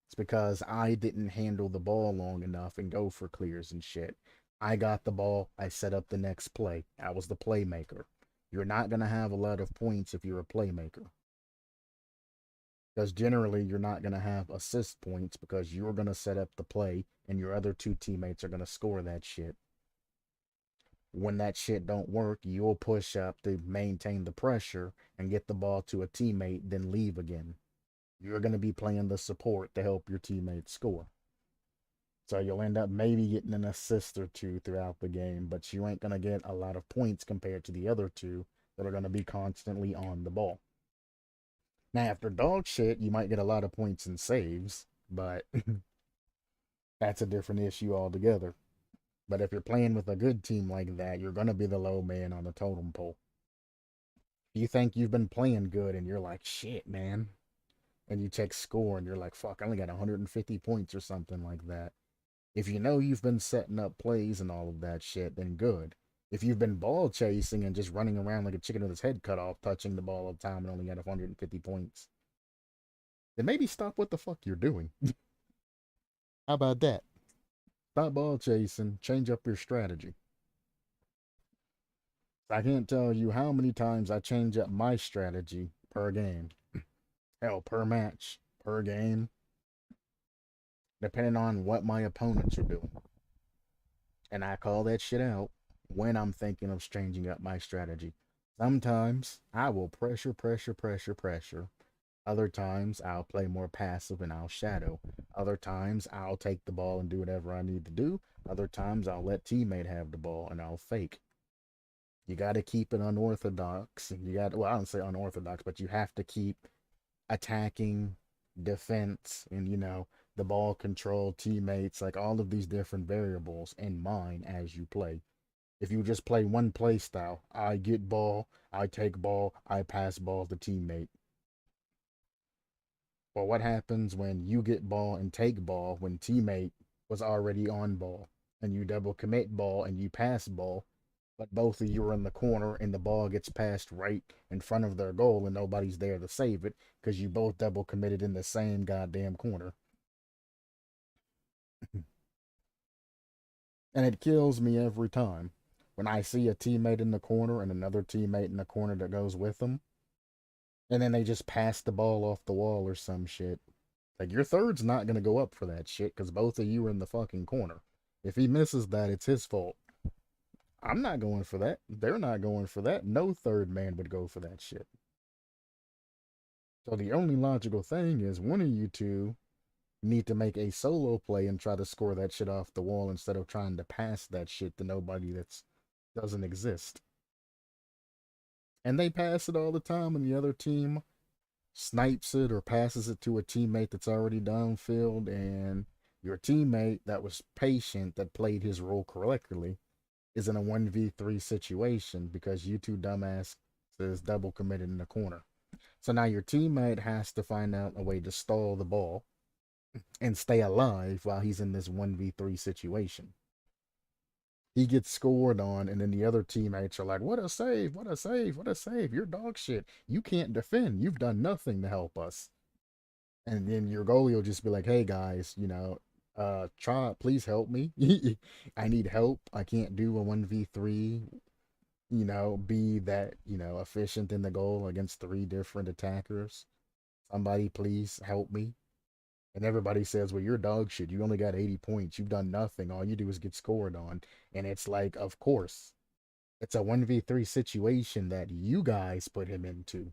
It's because I didn't handle the ball long enough and go for clears and shit. I got the ball, I set up the next play. I was the playmaker. You're not going to have a lot of points if you're a playmaker. Because generally, you're not going to have assist points because you're going to set up the play and your other 2 teammates are going to score that shit. When that shit don't work, you'll push up to maintain the pressure and get the ball to a teammate, then leave again. You're going to be playing the support to help your teammates score. So you'll end up maybe getting an assist or 2 throughout the game, but you ain't going to get a lot of points compared to the other 2 that are going to be constantly on the ball. Now, after dog shit, you might get a lot of points and saves, but that's a different issue altogether. But if you're playing with a good team like that, you're going to be the low man on the totem pole. You think you've been playing good and you're like, shit, man. And you check score and you're like, fuck, I only got 150 points or something like that. If you know you've been setting up plays and all of that shit, then good. If you've been ball chasing and just running around like a chicken with his head cut off, touching the ball all the time and only got 150 points, then maybe stop what the fuck you're doing. How about that? Stop ball chasing, change up your strategy. I can't tell you how many times I change up my strategy per game. Hell, per match, per game, depending on what my opponents are doing. And I call that shit out when I'm thinking of changing up my strategy. Sometimes I will pressure, pressure, pressure, pressure. Other times I'll play more passive and I'll shadow. Other times I'll take the ball and do whatever I need to do. Other times I'll let teammate have the ball and I'll fake. You got to keep it unorthodox. You got, well, I don't say unorthodox, but you have to keep attacking, defense, and the ball control, teammates, like all of these different variables in mind as you play. If you just play one play style, I get ball, I take ball, I pass ball to teammate. Well, what happens when you get ball and take ball when teammate was already on ball, and you double commit ball and you pass ball, but both of you are in the corner and the ball gets passed right in front of their goal and nobody's there to save it because you both double committed in the same goddamn corner. And it kills me every time when I see a teammate in the corner and another teammate in the corner that goes with them, and then they just pass the ball off the wall or some shit. Like, your third's not going to go up for that shit because both of you are in the fucking corner. If he misses that, it's his fault. I'm not going for that. They're not going for that. No third man would go for that shit. So the only logical thing is one of you two need to make a solo play and try to score that shit off the wall instead of trying to pass that shit to nobody that doesn't exist. And they pass it all the time, and the other team snipes it or passes it to a teammate that's already downfield, and your teammate that was patient, that played his role correctly, is in a 1v3 situation because you two dumbasses double committed in the corner. So now your teammate has to find out a way to stall the ball and stay alive while he's in this 1v3 situation. He gets scored on, and then the other teammates are like, what a save, what a save, what a save. You're dog shit. You can't defend. You've done nothing to help us. And then your goalie will just be like, hey guys, please help me. I need help. I can't do a 1v3, be that, efficient in the goal against three different attackers. Somebody please help me. And everybody says, well, you're dog shit. You only got 80 points. You've done nothing. All you do is get scored on. And it's like, of course, it's a 1v3 situation that you guys put him into.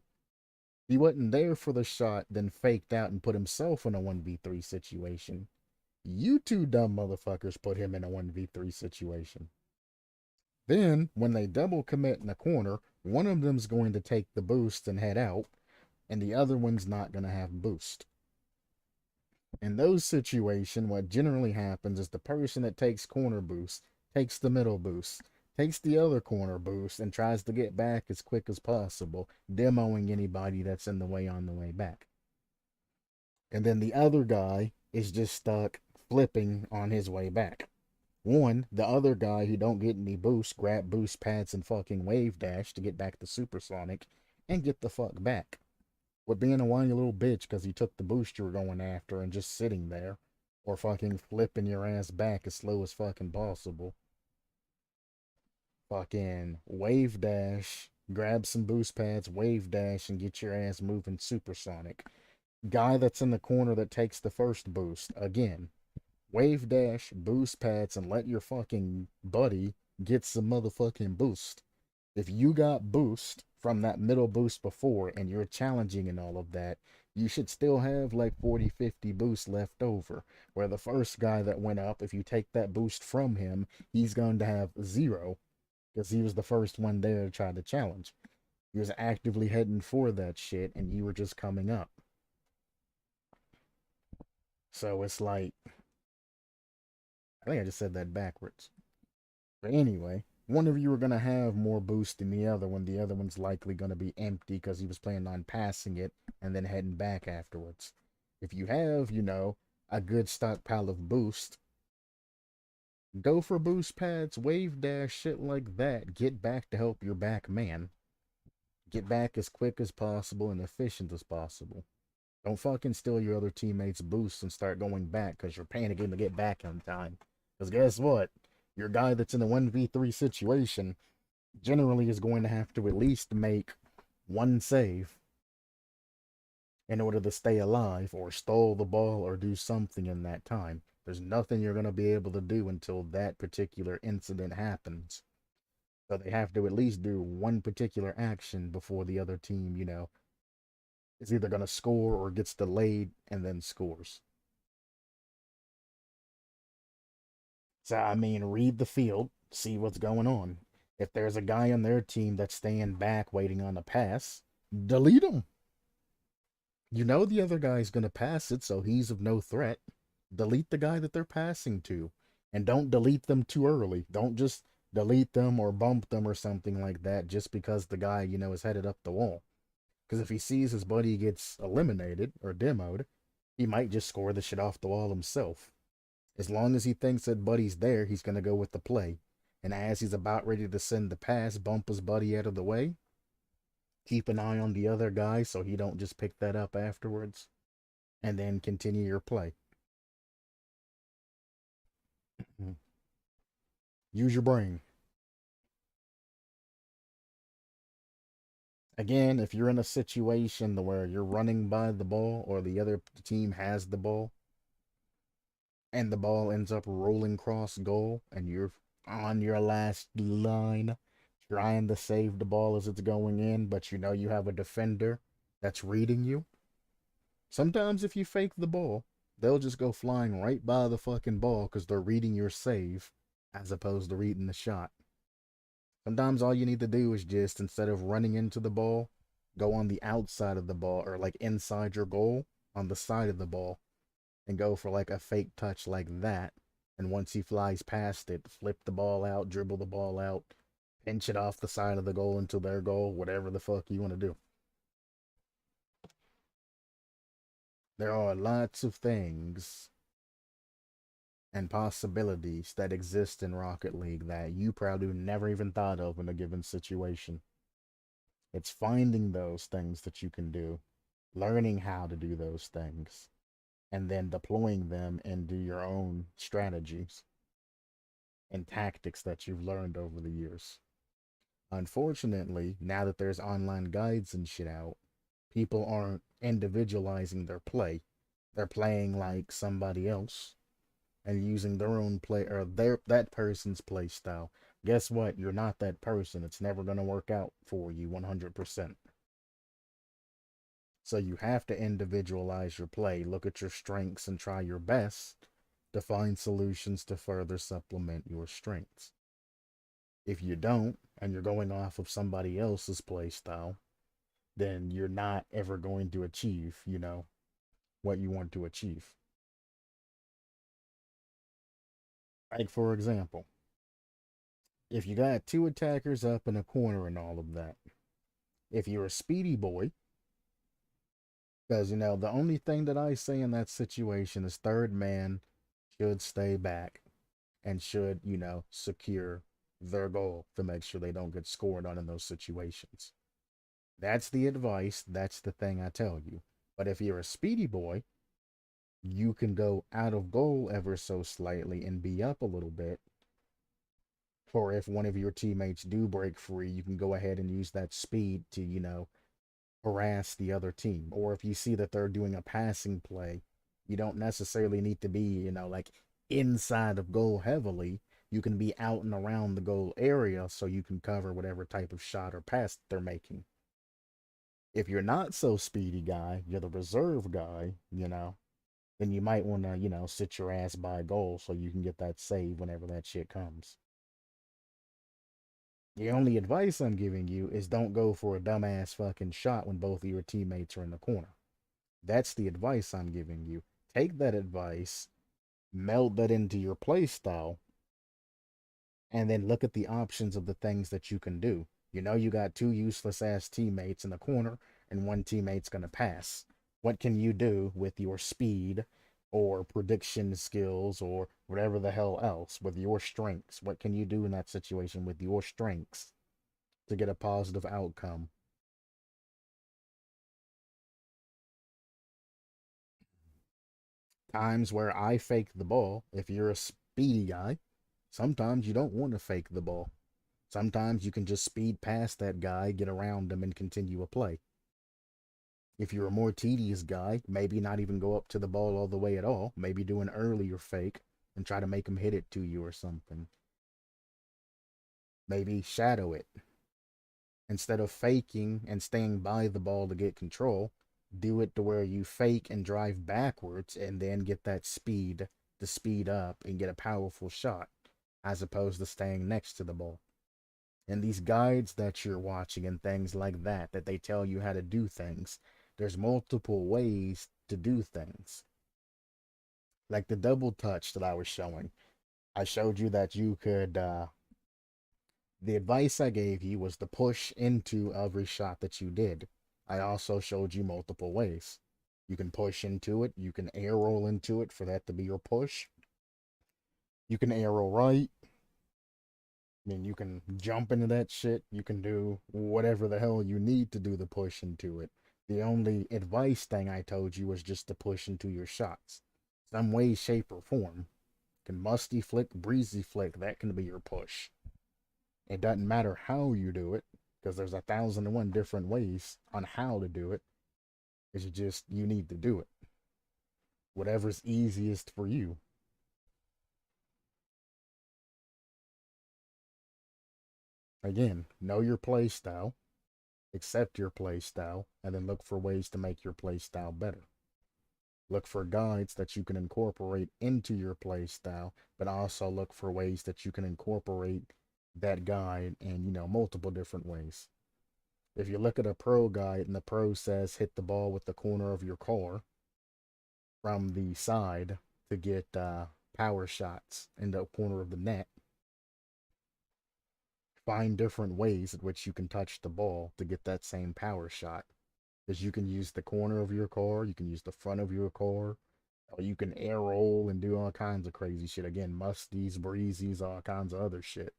He wasn't there for the shot, then faked out and put himself in a 1v3 situation. You two dumb motherfuckers put him in a 1v3 situation. Then, when they double commit in the corner, one of them's going to take the boost and head out, and the other one's not going to have boost. In those situations, what generally happens is the person that takes corner boost takes the middle boost, takes the other corner boost, and tries to get back as quick as possible, demoing anybody that's in the way on the way back. And then the other guy is just stuck flipping on his way back. The other guy who don't get any boosts, grab boost pads and fucking wave dash to get back to supersonic and get the fuck back. With being a whiny little bitch because he took the boost you were going after and just sitting there, or fucking flipping your ass back as slow as fucking possible. Fucking wave dash, grab some boost pads, wave dash, and get your ass moving supersonic. Guy that's in the corner that takes the first boost, again, wave dash, boost pads, and let your fucking buddy get some motherfucking boost. If you got boost from that middle boost before and you're challenging and all of that, you should still have like 40, 50 boosts left over. Where the first guy that went up, if you take that boost from him, he's going to have 0 because he was the first one there to try to challenge. He was actively heading for that shit and you were just coming up. So it's like, I think I just said that backwards. But anyway, one of you are going to have more boost than the other one. The other one's likely going to be empty because he was planning on passing it and then heading back afterwards. If you have, a good stockpile of boost, go for boost pads, wave dash, shit like that. Get back to help your back man. Get back as quick as possible and efficient as possible. Don't fucking steal your other teammates' boosts and start going back because you're panicking to get back on time. Because guess what? Your guy that's in a 1v3 situation generally is going to have to at least make one save in order to stay alive or stall the ball or do something in that time. There's nothing you're going to be able to do until that particular incident happens. So they have to at least do one particular action before the other team, is either going to score or gets delayed and then scores. So, I mean, read the field, see what's going on. If there's a guy on their team that's staying back waiting on a pass, delete him. You know the other guy's going to pass it, so he's of no threat. Delete the guy that they're passing to. And don't delete them too early. Don't just delete them or bump them or something like that just because the guy, is headed up the wall. Because if he sees his buddy gets eliminated or demoed, he might just score the shit off the wall himself. As long as he thinks that buddy's there, he's going to go with the play. And as he's about ready to send the pass, bump his buddy out of the way. Keep an eye on the other guy so he don't just pick that up afterwards. And then continue your play. Use your brain. Again, if you're in a situation where you're running by the ball or the other team has the ball and the ball ends up rolling cross goal and you're on your last line trying to save the ball as it's going in, but you know you have a defender that's reading you, sometimes if you fake the ball, they'll just go flying right by the fucking ball because they're reading your save as opposed to reading the shot. Sometimes all you need to do is just, instead of running into the ball, go on the outside of the ball or like inside your goal on the side of the ball and go for like a fake touch like that. And once he flies past it, flip the ball out, dribble the ball out, pinch it off the side of the goal into their goal, whatever the fuck you want to do. There are lots of things and possibilities that exist in Rocket League that you probably never even thought of in a given situation. It's finding those things that you can do, learning how to do those things, and then deploying them into your own strategies and tactics that you've learned over the years. Unfortunately, now that there's online guides and shit out, people aren't individualizing their play. They're playing like somebody else and using their own play or that person's play style. Guess what? You're not that person. It's never going to work out for you 100%. So you have to individualize your play, look at your strengths, and try your best to find solutions to further supplement your strengths. If you don't, and you're going off of somebody else's play style, then you're not ever going to achieve, what you want to achieve. Like, for example, if you got two attackers up in a corner and all of that, if you're a speedy boy, because, the only thing that I say in that situation is third man should stay back and should, secure their goal to make sure they don't get scored on in those situations. That's the advice. That's the thing I tell you. But if you're a speedy boy, you can go out of goal ever so slightly and be up a little bit. Or if one of your teammates do break free, you can go ahead and use that speed to, harass the other team. Or if you see that they're doing a passing play, you don't necessarily need to be, like inside of goal heavily. You can be out and around the goal area so you can cover whatever type of shot or pass they're making. If you're not so speedy guy, you're the reserve guy, then you might want to, sit your ass by a goal so you can get that save whenever that shit comes. The only advice I'm giving you is don't go for a dumbass fucking shot when both of your teammates are in the corner. That's the advice I'm giving you. Take that advice, meld that into your play style, and then look at the options of the things that you can do. You got two useless ass teammates in the corner, and one teammate's gonna pass. What can you do with your speed or prediction skills or whatever the hell else with your strengths? What can you do in that situation with your strengths to get a positive outcome? Times where I fake the ball, if you're a speedy guy, sometimes you don't want to fake the ball. Sometimes you can just speed past that guy, get around him, and continue a play. If you're a more tedious guy, maybe not even go up to the ball all the way at all. Maybe do an earlier fake and try to make him hit it to you or something. Maybe shadow it. Instead of faking and staying by the ball to get control, do it to where you fake and drive backwards and then get that speed to speed up and get a powerful shot, as opposed to staying next to the ball. And these guides that you're watching and things like that, that they tell you how to do things, there's multiple ways to do things. Like the double touch that I was showing. I showed you that you could, the advice I gave you was to push into every shot that you did. I also showed you multiple ways. You can push into it, you can air roll into it for that to be your push. You can arrow right. I mean, you can jump into that shit. You can do whatever the hell you need to do the push into it. The only advice thing I told you was just to push into your shots. Some way, shape, or form. Can musty flick, breezy flick, that can be your push. It doesn't matter how you do it, because there's 1,001 different ways on how to do it. It's just, you need to do it. Whatever's easiest for you. Again, know your play style, accept your play style, and then look for ways to make your play style better. Look for guides that you can incorporate into your play style, but also look for ways that you can incorporate that guide in, multiple different ways. If you look at a pro guide and the pro says hit the ball with the corner of your car from the side to get power shots in the corner of the net, find different ways at which you can touch the ball to get that same power shot. Because you can use the corner of your car, you can use the front of your car, or you can air roll and do all kinds of crazy shit. Again, musties, breezies, all kinds of other shit.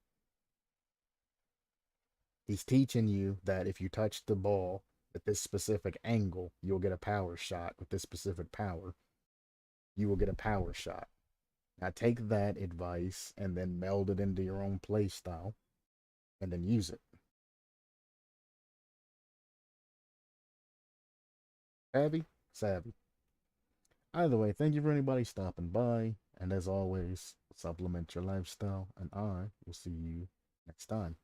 He's teaching you that if you touch the ball at this specific angle, you'll get a power shot. With this specific power, you will get a power shot. Now take that advice and then meld it into your own play style and then use it. Savvy? Savvy. Either way, thank you for anybody stopping by. And as always, supplement your lifestyle. And I will see you next time.